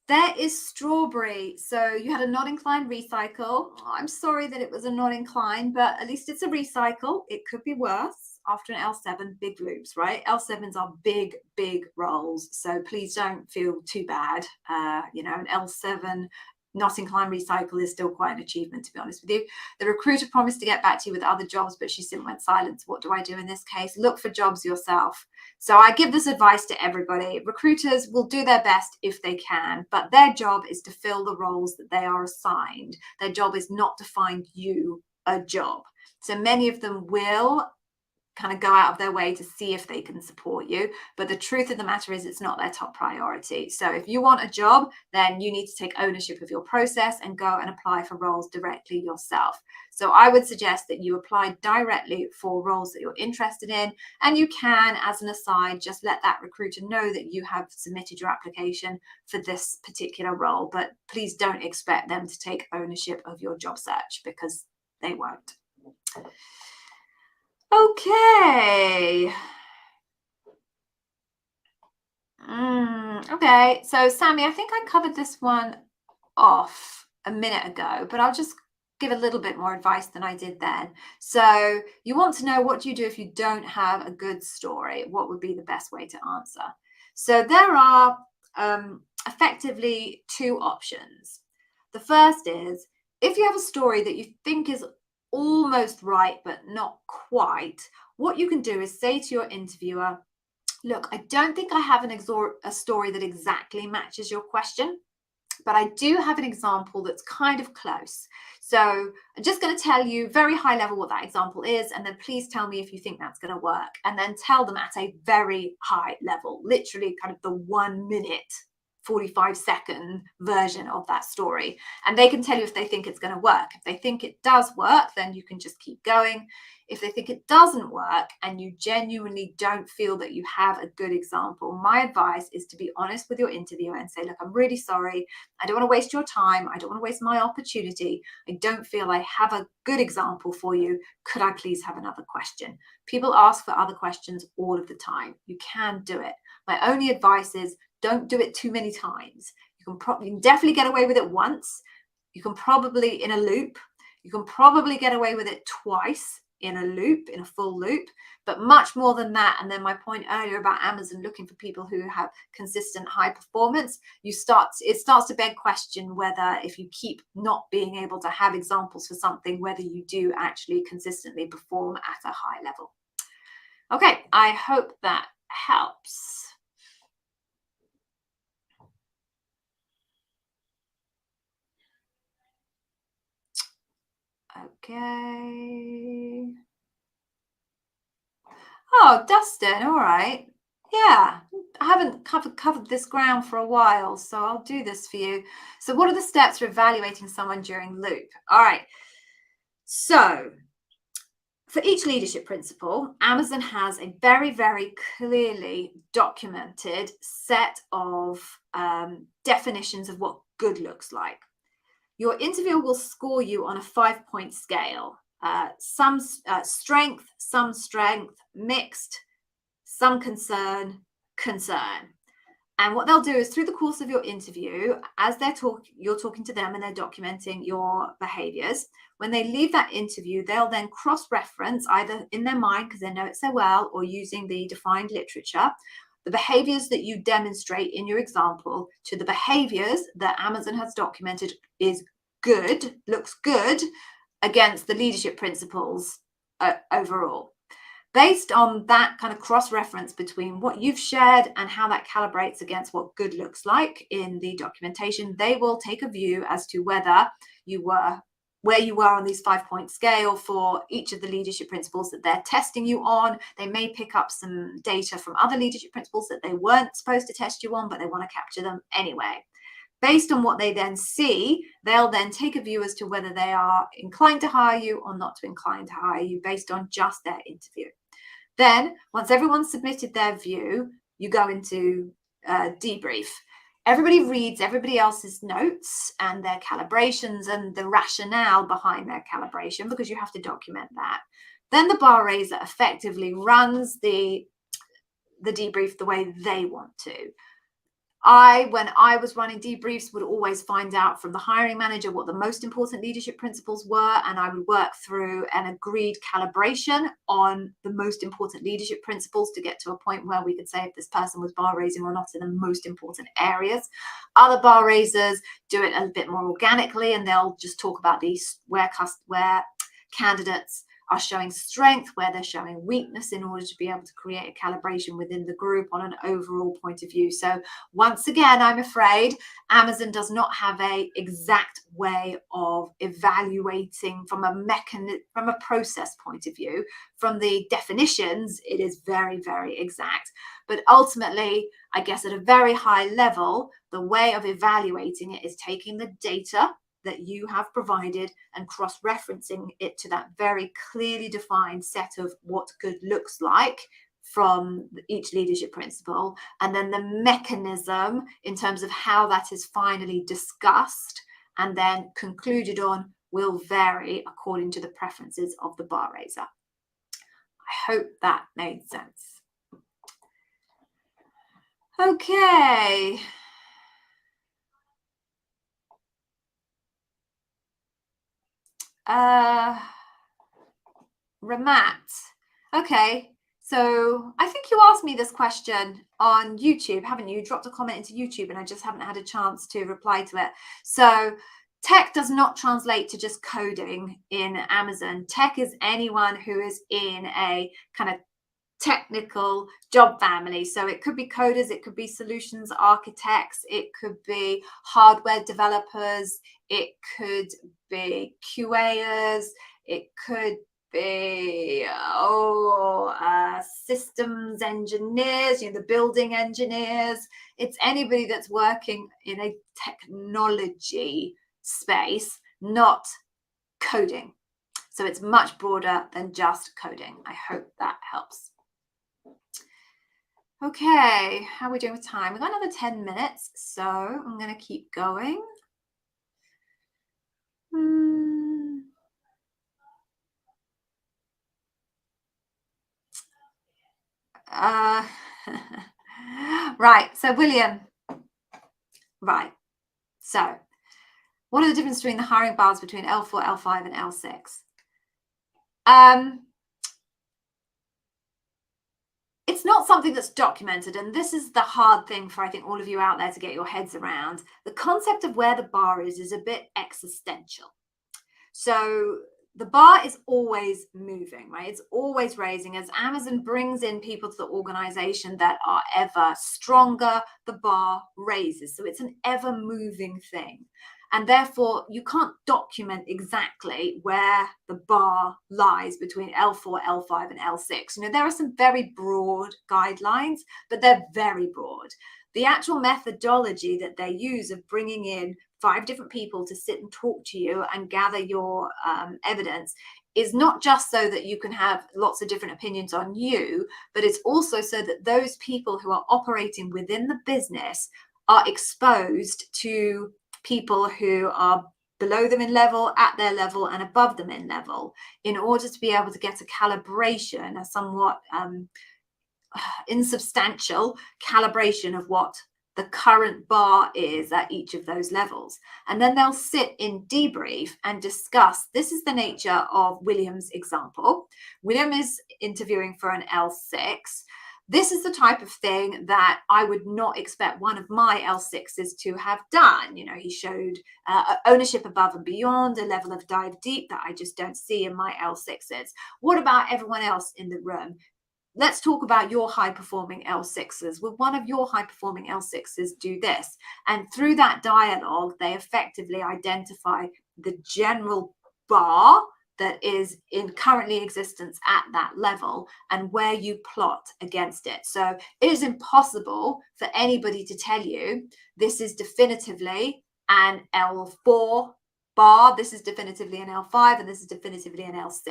There is strawberry. So you had a not inclined recycle. Oh, I'm sorry that it was a not inclined, but at least it's a recycle. It could be worse after an L7, big loops, right? L7s are big, big roles. So please don't feel too bad. An L7 not inclined recycle is still quite an achievement, to be honest with you. The recruiter promised to get back to you with other jobs, but she simply went silent. What do I do in this case? Look for jobs yourself. So I give this advice to everybody. Recruiters will do their best if they can, but their job is to fill the roles that they are assigned. Their job is not to find you a job. So many of them will kind of go out of their way to see if they can support you. But the truth of the matter is it's not their top priority. So if you want a job, then you need to take ownership of your process and go and apply for roles directly yourself. So I would suggest that you apply directly for roles that you're interested in. And you can, as an aside, just let that recruiter know that you have submitted your application for this particular role. But please don't expect them to take ownership of your job search because they won't. Okay. Okay. So, Sammy, I think I covered this one off a minute ago, but I'll just give a little bit more advice than I did then. So, you want to know, what do you do if you don't have a good story? What would be the best way to answer? So, there are effectively 2 options. The first is, if you have a story that you think is almost right, but not quite, what you can do is say to your interviewer, look, I don't think I have a story that exactly matches your question, but I do have an example that's kind of close. So I'm just going to tell you very high level what that example is, and then please tell me if you think that's going to work, and then tell them at a very high level, literally kind of the 1 minute 45-second version of that story, and they can tell you if they think it's going to work. If they think it does work, then you can just keep going. If they think it doesn't work and you genuinely don't feel that you have a good example, my advice is to be honest with your interviewer and say, look, I'm really sorry. I don't want to waste your time. I don't want to waste my opportunity. I don't feel I have a good example for you. Could I please have another question? People ask for other questions all of the time. You can do it. My only advice is don't do it too many times. You can definitely get away with it once. You can probably in a loop. You can probably get away with it twice in a loop, in a full loop, but much more than that. And then my point earlier about Amazon looking for people who have consistent high performance, it starts to beg question whether if you keep not being able to have examples for something, whether you do actually consistently perform at a high level. Okay, I hope that helps. Okay. Oh, Dustin, all right. Yeah, I haven't covered this ground for a while, so I'll do this for you. So what are the steps for evaluating someone during loop? All right. So for each leadership principle, Amazon has a very, very clearly documented set of definitions of what good looks like. Your interviewer will score you on a 5-point scale. Some strength, mixed, some concern. And what they'll do is through the course of your interview, as you're talking to them and they're documenting your behaviors, when they leave that interview, they'll then cross-reference either in their mind because they know it so well or using the defined literature, the behaviors that you demonstrate in your example to the behaviors that Amazon has documented looks good against the leadership principles overall. Based on that kind of cross-reference between what you've shared and how that calibrates against what good looks like in the documentation, they will take a view as to whether where you were on these 5-point scale for each of the leadership principles that they're testing you on. They may pick up some data from other leadership principles that they weren't supposed to test you on, but they want to capture them anyway. Based on what they then see, they'll then take a view as to whether they are inclined to hire you or not to inclined to hire you based on just their interview. Then, once everyone's submitted their view, you go into debrief. Everybody reads everybody else's notes and their calibrations and the rationale behind their calibration because you have to document that. Then the bar raiser effectively runs the debrief the way they want to. When I was running debriefs, would always find out from the hiring manager what the most important leadership principles were, and I would work through an agreed calibration on the most important leadership principles to get to a point where we could say if this person was bar raising or not in the most important areas. Other bar raisers do it a bit more organically, and they'll just talk about these where candidates are showing strength, where they're showing weakness in order to be able to create a calibration within the group on an overall point of view. So once again, I'm afraid Amazon does not have an exact way of evaluating from a process point of view. From the definitions, it is very, very exact. But ultimately, I guess at a very high level, the way of evaluating it is taking the data that you have provided and cross-referencing it to that very clearly defined set of what good looks like from each leadership principle, and then the mechanism in terms of how that is finally discussed and then concluded on will vary according to the preferences of the bar raiser. I hope that made sense. Okay. Ramat. Okay, so I think you asked me this question on YouTube, haven't you? You dropped a comment into YouTube and I just haven't had a chance to reply to it. So tech does not translate to just coding in Amazon. Tech is anyone who is in a kind of technical job family. So it could be coders, it could be solutions architects, it could be hardware developers, it could be QAers, it could be systems engineers, the building engineers. It's anybody that's working in a technology space, not coding. So it's much broader than just coding. I hope that helps. Okay, how are we doing with time? We've got another 10 minutes, so I'm going to keep going. Right, so William. Right, so what are the differences between the hiring bars between L4, L5, and L6? It's not something that's documented, and this is the hard thing for, I think, all of you out there to get your heads around. The concept of where the bar is a bit existential. So the bar is always moving, right? It's always raising. As Amazon brings in people to the organization that are ever stronger, the bar raises. So it's an ever moving thing. And therefore, you can't document exactly where the bar lies between L4, L5, and L6. You know, there are some very broad guidelines, but they're very broad. The actual methodology that they use of bringing in 5 different people to sit and talk to you and gather your evidence is not just so that you can have lots of different opinions on you, but it's also so that those people who are operating within the business are exposed to people who are below them in level, at their level, and above them in level, in order to be able to get a calibration, a somewhat insubstantial calibration of what the current bar is at each of those levels. And then they'll sit in debrief and discuss. This is the nature of William's example. William is interviewing for an L6. This is the type of thing that I would not expect one of my L6s to have done. You know, he showed ownership above and beyond, a level of dive deep that I just don't see in my L6s. What about everyone else in the room? Let's talk about your high-performing L6s. Will one of your high-performing L6s do this? And through that dialogue, they effectively identify the general bar that is in currently existence at that level and where you plot against it. So it is impossible for anybody to tell you this is definitively an L4 bar, this is definitively an L5, and this is definitively an L6.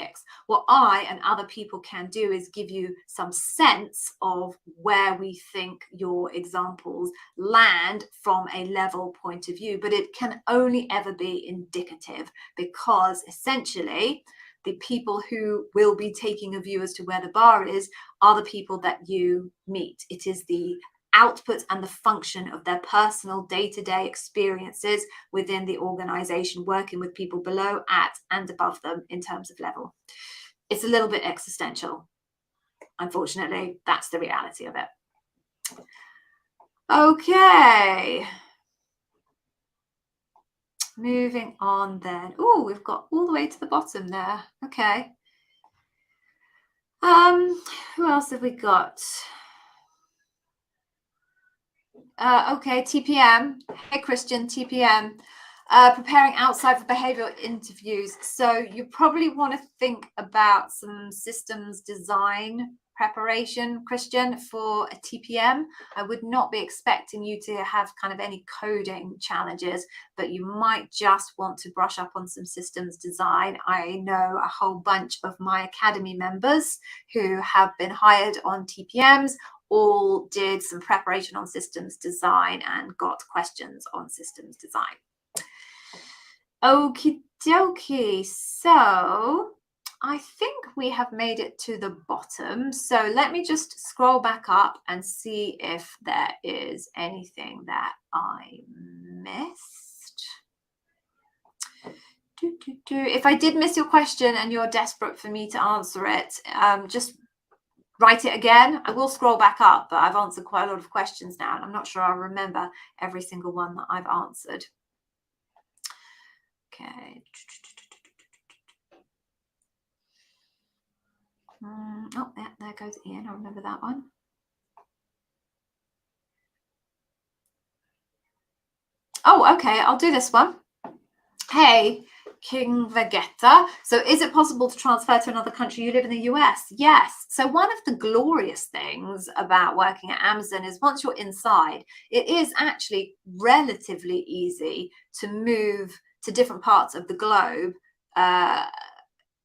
What I and other people can do is give you some sense of where we think your examples land from a level point of view, but it can only ever be indicative, because essentially the people who will be taking a view as to where the bar is are the people that you meet. It is the output and the function of their personal day-to-day experiences within the organization, working with people below, at, and above them in terms of level. It's a little bit existential. Unfortunately, that's the reality of it. Okay. Moving on then. Oh, we've got all the way to the bottom there. Okay. Who else have we got? Okay, TPM. Hey, Christian, TPM. Preparing outside for behavioral interviews. So you probably want to think about some systems design preparation, Christian, for a TPM. I would not be expecting you to have kind of any coding challenges, but you might just want to brush up on some systems design. I know a whole bunch of my academy members who have been hired on TPMs all did some preparation on systems design and got questions on systems design. Okie dokie. So I think we have made it to the bottom. So let me just scroll back up and see if there is anything that I missed. If I did miss your question and you're desperate for me to answer it, just write it again. I will scroll back up, but I've answered quite a lot of questions now, and I'm not sure I'll remember every single one that I've answered. Okay. Oh, yeah, there goes Ian. I remember that one. Oh, okay. I'll do this one. Hey, King Vegeta. So is it possible to transfer to another country? You live in the US? Yes. So one of the glorious things about working at Amazon is once you're inside, it is actually relatively easy to move to different parts of the globe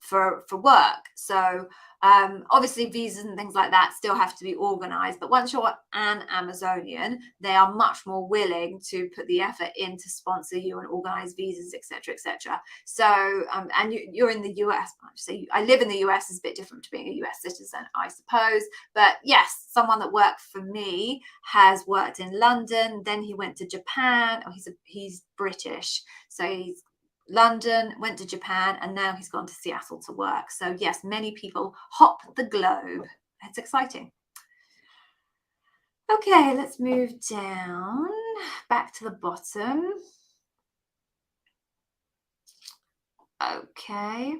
for work. So obviously visas and things like that still have to be organized, but once you're an Amazonian, they are much more willing to put the effort in to sponsor you and organize visas, etc., etc. So and you're in the US. So I live in the US is a bit different to being a US citizen, I suppose. But yes, someone that worked for me has worked in London, then he went to Japan. Oh, he's British, so he's London, went to Japan, and now he's gone to Seattle to work. So yes, many people hop the globe. It's exciting. Okay, let's move down back to the bottom. Okay.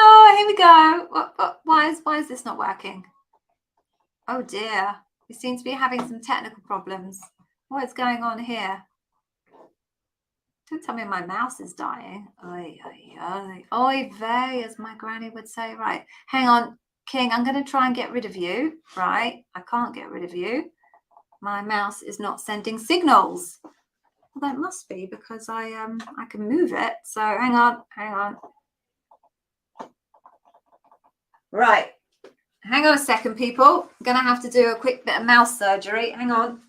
Oh, here we go. Why is this not working? Oh dear, we seem to be having some technical problems. What is going on here? Don't tell me my mouse is dying. Oy, oy, oy. Oy vey, as my granny would say. Right, hang on, King, I'm going to try and get rid of you. Right, I can't get rid of you. My mouse is not sending signals. Well, that must be because I can move it. So hang on. Right, hang on a second, people. I'm going to have to do a quick bit of mouse surgery. Hang on.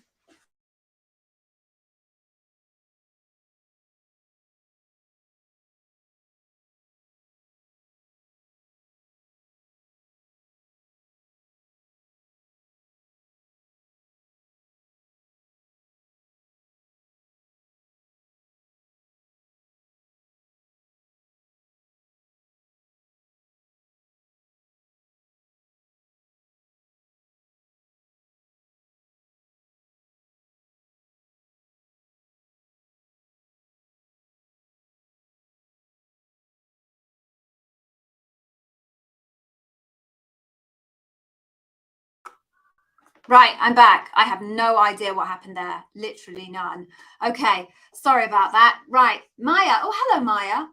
Right, I'm back. I have no idea what happened there. Literally none. Okay, sorry about that. Right, Maya. Oh, hello, Maya.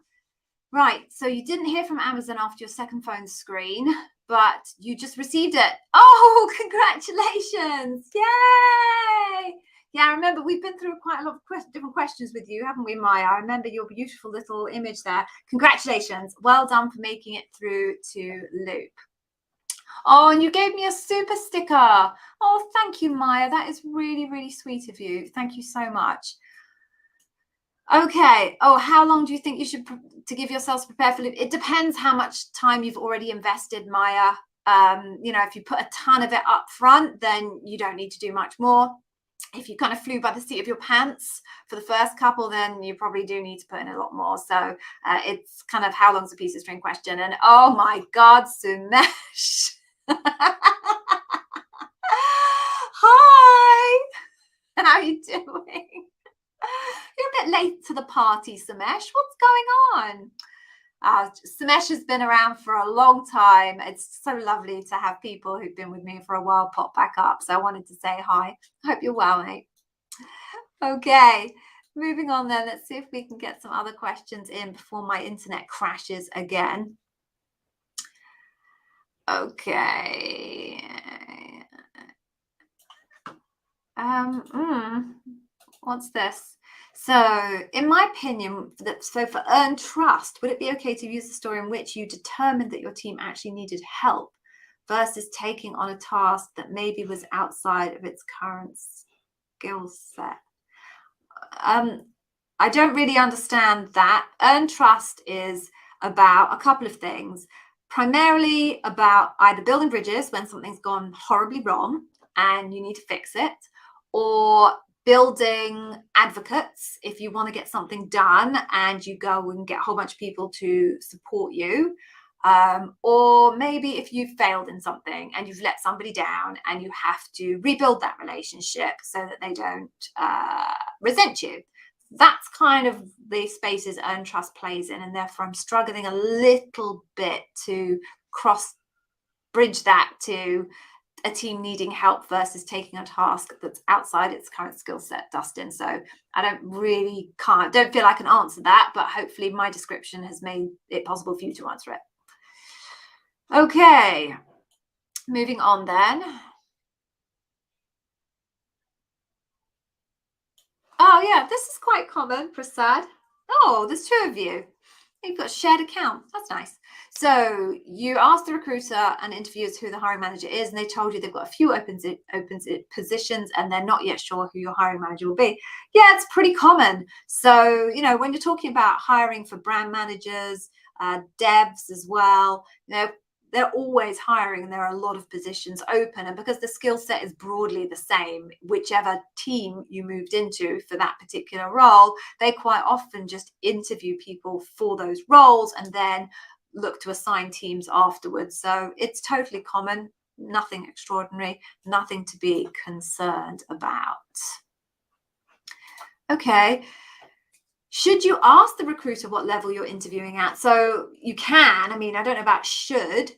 Right, so you didn't hear from Amazon after your second phone screen, but you just received it. Oh, congratulations. Yay. Yeah, remember, we've been through quite a lot of different questions with you, haven't we, Maya? I remember your beautiful little image there. Congratulations. Well done for making it through to Loop. Oh, and you gave me a super sticker. Oh, thank you, Maya. That is really, really sweet of you. Thank you so much. Okay. Oh, how long do you think you should to give yourselves prepare for Loop? It depends how much time you've already invested, Maya. You know, if you put a ton of it up front, then you don't need to do much more. If you kind of flew by the seat of your pants for the first couple, then you probably do need to put in a lot more. So it's kind of how long's a piece of string question. And oh my God, Somesh. Hi, how are you doing? You're a bit late to the party, Somesh. What's going on? Somesh has been around for a long time. It's so lovely to have people who've been with me for a while pop back up. So I wanted to say hi. Hope you're well, mate. Okay, moving on then. Let's see if we can get some other questions in before my internet crashes again. Okay. What's this? So, in my opinion, so for earned trust, would it be okay to use a story in which you determined that your team actually needed help versus taking on a task that maybe was outside of its current skill set? I don't really understand that. Earned trust is about a couple of things, primarily about either building bridges when something's gone horribly wrong and you need to fix it, or building advocates if you want to get something done and you go and get a whole bunch of people to support you. Or maybe if you've failed in something and you've let somebody down and you have to rebuild that relationship so that they don't resent you. That's kind of the spaces earned trust plays in, and therefore I'm struggling a little bit to bridge that to a team needing help versus taking a task that's outside its current skill set, Dustin. So I don't feel I can answer that, but hopefully my description has made it possible for you to answer it. Okay, moving on then. Oh, yeah, this is quite common, Prasad. Oh, there's two of you. You've got a shared account. That's nice. So you asked the recruiter and interviewers who the hiring manager is, and they told you they've got a few open positions and they're not yet sure who your hiring manager will be. Yeah, it's pretty common. So, you know, when you're talking about hiring for brand managers, devs as well, you know, they're always hiring and there are a lot of positions open. And because the skill set is broadly the same, whichever team you moved into for that particular role, they quite often just interview people for those roles and then look to assign teams afterwards. So it's totally common, nothing extraordinary, nothing to be concerned about. Okay. Should you ask the recruiter what level you're interviewing at? So you can, I mean, I don't know about should,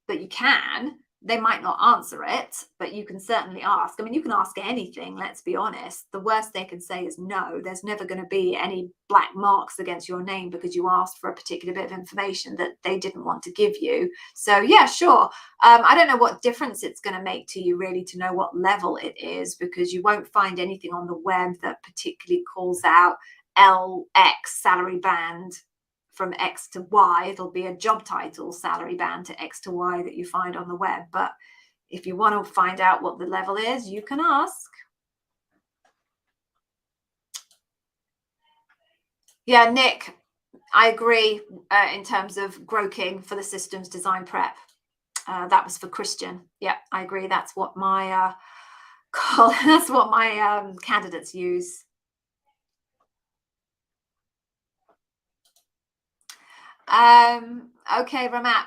but you can. They might not answer it, but you can certainly ask. I mean, you can ask anything, let's be honest. The worst they can say is no. There's never going to be any black marks against your name because you asked for a particular bit of information that they didn't want to give you. So yeah, sure. I don't know what difference it's going to make to you really to know what level it is, because you won't find anything on the web that particularly calls out LX salary band from X to Y. It'll be a job title salary band to X to Y that you find on the web. But if you want to find out what the level is, you can ask. Yeah, Nick, I agree in terms of groking for the systems design prep. That was for Christian. Yeah, I agree. That's what my candidates use. Okay, Ramat.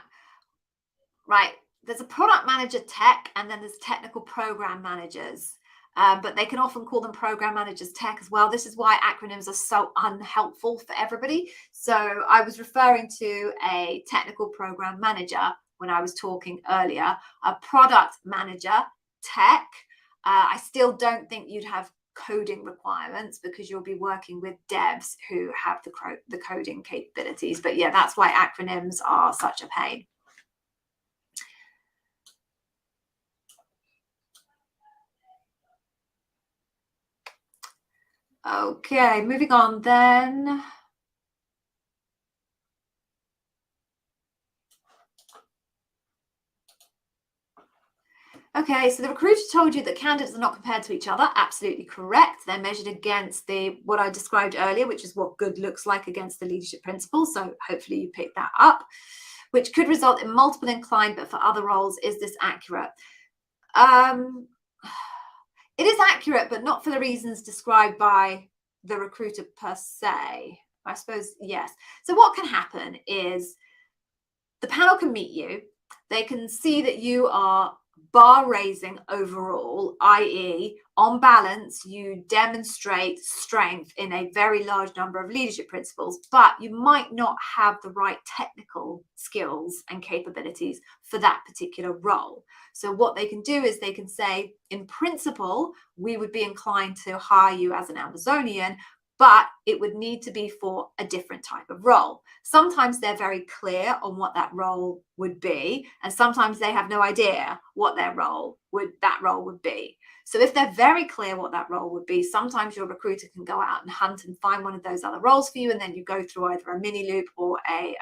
Right. There's a product manager tech, and then there's technical program managers. But they can often call them program managers tech as well. This is why acronyms are so unhelpful for everybody. So I was referring to a technical program manager when I was talking earlier, a product manager tech. I still don't think you'd have coding requirements because you'll be working with devs who have the coding capabilities. But yeah, that's why acronyms are such a pain. Okay, moving on then. Okay, so the recruiter told you that candidates are not compared to each other. Absolutely correct. They're measured against what I described earlier, which is what good looks like against the leadership principles. So hopefully you picked that up, which could result in multiple inclined, but for other roles, is this accurate? It is accurate, but not for the reasons described by the recruiter per se. I suppose, yes. So what can happen is the panel can meet you. They can see that you are bar raising overall, i.e., on balance, you demonstrate strength in a very large number of leadership principles, but you might not have the right technical skills and capabilities for that particular role. So what they can do is they can say, in principle, we would be inclined to hire you as an Amazonian, but it would need to be for a different type of role. Sometimes they're very clear on what that role would be, and sometimes they have no idea what that role would be. So if they're very clear what that role would be, sometimes your recruiter can go out and hunt and find one of those other roles for you, and then you go through either a mini loop or a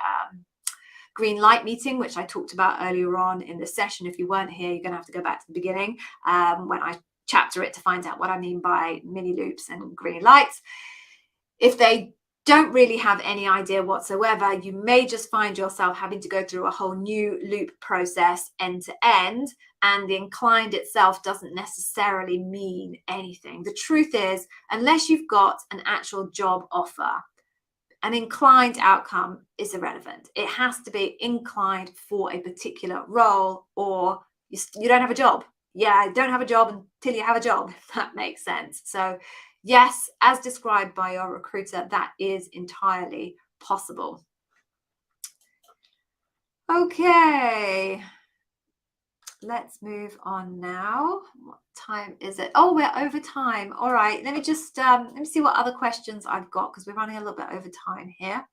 green light meeting, which I talked about earlier on in the session. If you weren't here, you're going to have to go back to the beginning when I chapter it to find out what I mean by mini loops and green lights. If they don't really have any idea whatsoever, you may just find yourself having to go through a whole new loop process end to end, and the inclined itself doesn't necessarily mean anything. The truth is, unless you've got an actual job offer, an inclined outcome is irrelevant. It has to be inclined for a particular role, or you don't have a job. Yeah, don't have a job until you have a job, if that makes sense. So yes, as described by your recruiter, that is entirely possible. Okay, let's move on now. What time is it? Oh, we're over time. All right, let me just let me see what other questions I've got, because we're running a little bit over time here.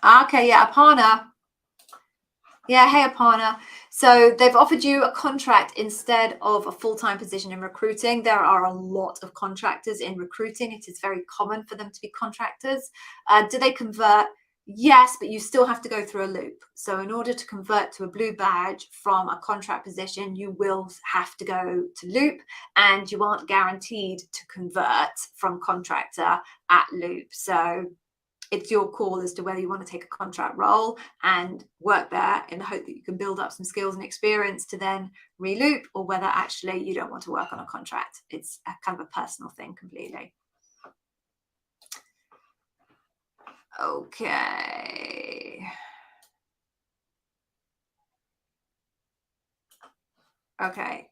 Okay, yeah, Aparna. Yeah, hey Aparna. So they've offered you a contract instead of a full-time position in recruiting. There are a lot of contractors in recruiting. It is very common for them to be contractors. Do they convert? Yes, but you still have to go through a loop. So in order to convert to a blue badge from a contract position, you will have to go to loop, and you aren't guaranteed to convert from contractor at loop. So it's your call as to whether you want to take a contract role and work there in the hope that you can build up some skills and experience to then reloop, or whether actually you don't want to work on a contract. It's a kind of a personal thing completely. Okay. Okay.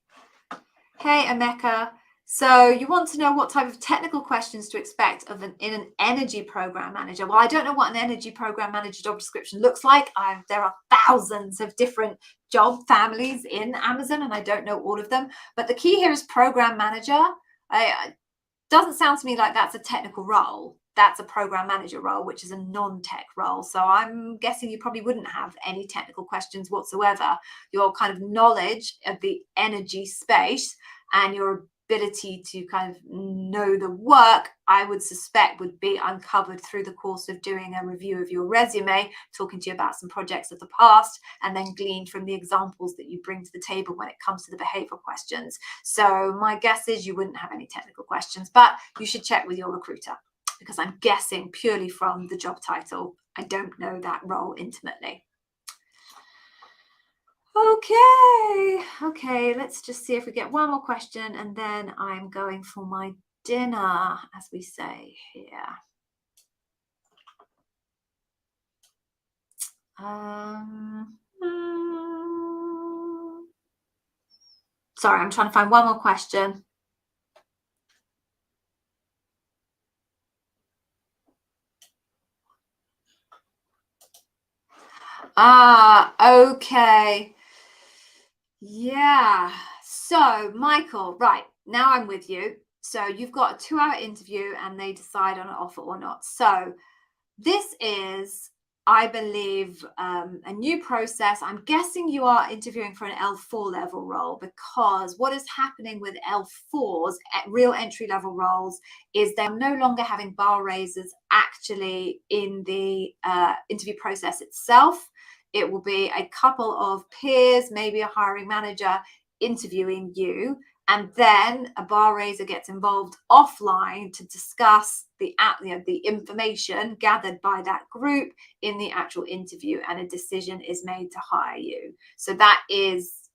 Hey, Emeka. So you want to know what type of technical questions to expect in an energy program manager. Well, I don't know what an energy program manager job description looks like. There are thousands of different job families in Amazon, and I don't know all of them. But the key here is program manager. It doesn't sound to me like that's a technical role. That's a program manager role, which is a non-tech role. So I'm guessing you probably wouldn't have any technical questions whatsoever. Your kind of knowledge of the energy space and your ability to kind of know the work, I would suspect, would be uncovered through the course of doing a review of your resume, talking to you about some projects of the past, and then gleaned from the examples that you bring to the table when it comes to the behavioral questions. So my guess is you wouldn't have any technical questions, but you should check with your recruiter, because I'm guessing purely from the job title. I don't know that role intimately. Okay, let's just see if we get one more question, and then I'm going for my dinner, as we say here. Sorry, I'm trying to find one more question. Okay. Yeah. So, Michael, right, now I'm with you. So you've got a 2-hour interview and they decide on an offer or not. So this is, I believe, a new process. I'm guessing you are interviewing for an L4 level role, because what is happening with L4s, real entry level roles, is they're no longer having bar raisers actually in the interview process itself. It will be a couple of peers, maybe a hiring manager, interviewing you, and then a bar raiser gets involved offline to discuss the information gathered by that group in the actual interview, and a decision is made to hire you. So that is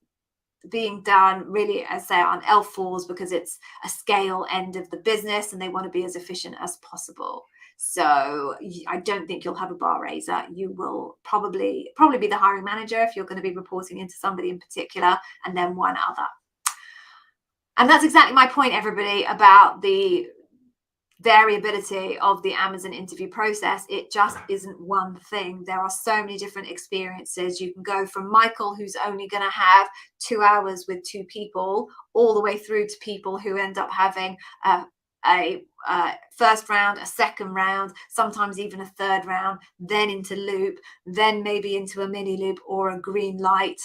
being done really, as say, on L4s, because it's a scale end of the business and they want to be as efficient as possible. So I don't think you'll have a bar raiser. You will probably be the hiring manager if you're going to be reporting into somebody in particular, and then one other. And that's exactly my point, everybody, about the variability of the Amazon interview process. It just isn't one thing. There are so many different experiences. You can go from Michael, who's only going to have 2 hours with 2 people, all the way through to people who end up having a first round, a second round, sometimes even a third round, then into loop, then maybe into a mini loop or a green light.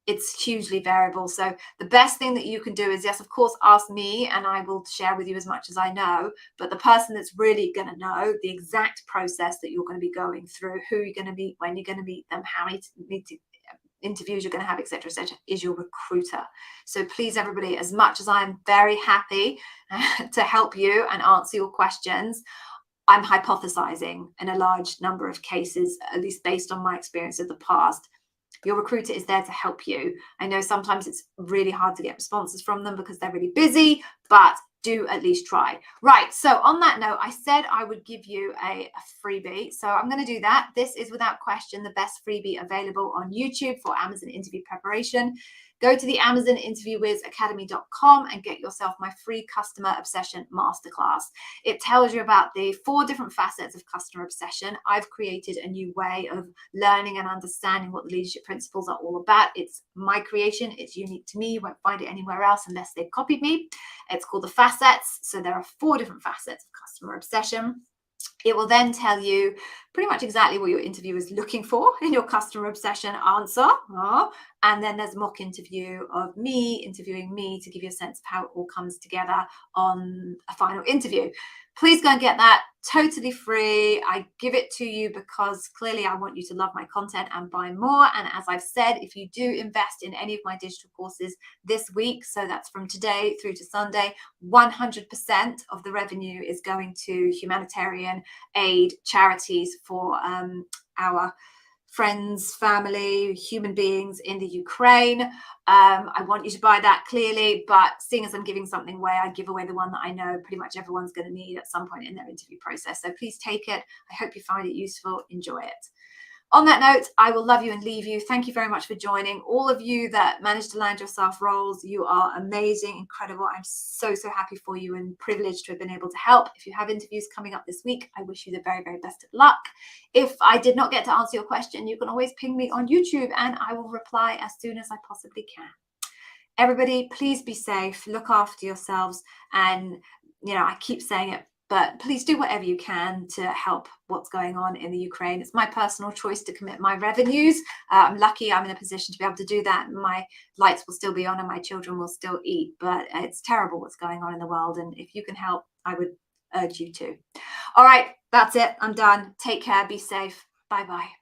It's hugely variable. So the best thing that you can do is, yes, of course, ask me and I will share with you as much as I know. But the person that's really going to know the exact process that you're going to be going through, who you're going to meet, when you're going to meet them, how many interviews you're going to have, etc., is your recruiter. So please, everybody, as much as I'm very happy to help you and answer your questions, I'm hypothesizing in a large number of cases, at least based on my experience of the past. Your recruiter is there to help you. I know sometimes it's really hard to get responses from them because they're really busy, but do at least try. Right, so on that note, I said I would give you a freebie. So I'm going to do that. This is without question the best freebie available on YouTube for Amazon interview preparation. Go to the AmazonInterviewWizAcademy.com and get yourself my free customer obsession masterclass. It tells you about the 4 different facets of customer obsession. I've created a new way of learning and understanding what the leadership principles are all about. It's my creation. It's unique to me. You won't find it anywhere else unless they've copied me. It's called the facets. So there are 4 different facets of customer obsession. It will then tell you pretty much exactly what your interviewer is looking for in your customer obsession answer. And then there's a mock interview of me interviewing me to give you a sense of how it all comes together on a final interview. Please go and get that, totally free. I give it to you because clearly I want you to love my content and buy more. And as I've said, if you do invest in any of my digital courses this week, so that's from today through to Sunday, 100% of the revenue is going to humanitarian aid charities for our friends, family, human beings in the Ukraine. I want you to buy that clearly, but seeing as I'm giving something away, I give away the one that I know pretty much everyone's going to need at some point in their interview process. So please take it. I hope you find it useful. Enjoy it. On that note, I will love you and leave you. Thank you very much for joining. All of you that managed to land yourself roles, you are amazing, incredible. I'm so, so happy for you and privileged to have been able to help. If you have interviews coming up this week, I wish you the very, very best of luck. If I did not get to answer your question, you can always ping me on YouTube and I will reply as soon as I possibly can. Everybody, please be safe, look after yourselves. And, I keep saying it, but please do whatever you can to help what's going on in the Ukraine. It's my personal choice to commit my revenues. I'm lucky I'm in a position to be able to do that. My lights will still be on and my children will still eat, but it's terrible what's going on in the world. And if you can help, I would urge you to. All right, that's it. I'm done. Take care. Be safe. Bye-bye.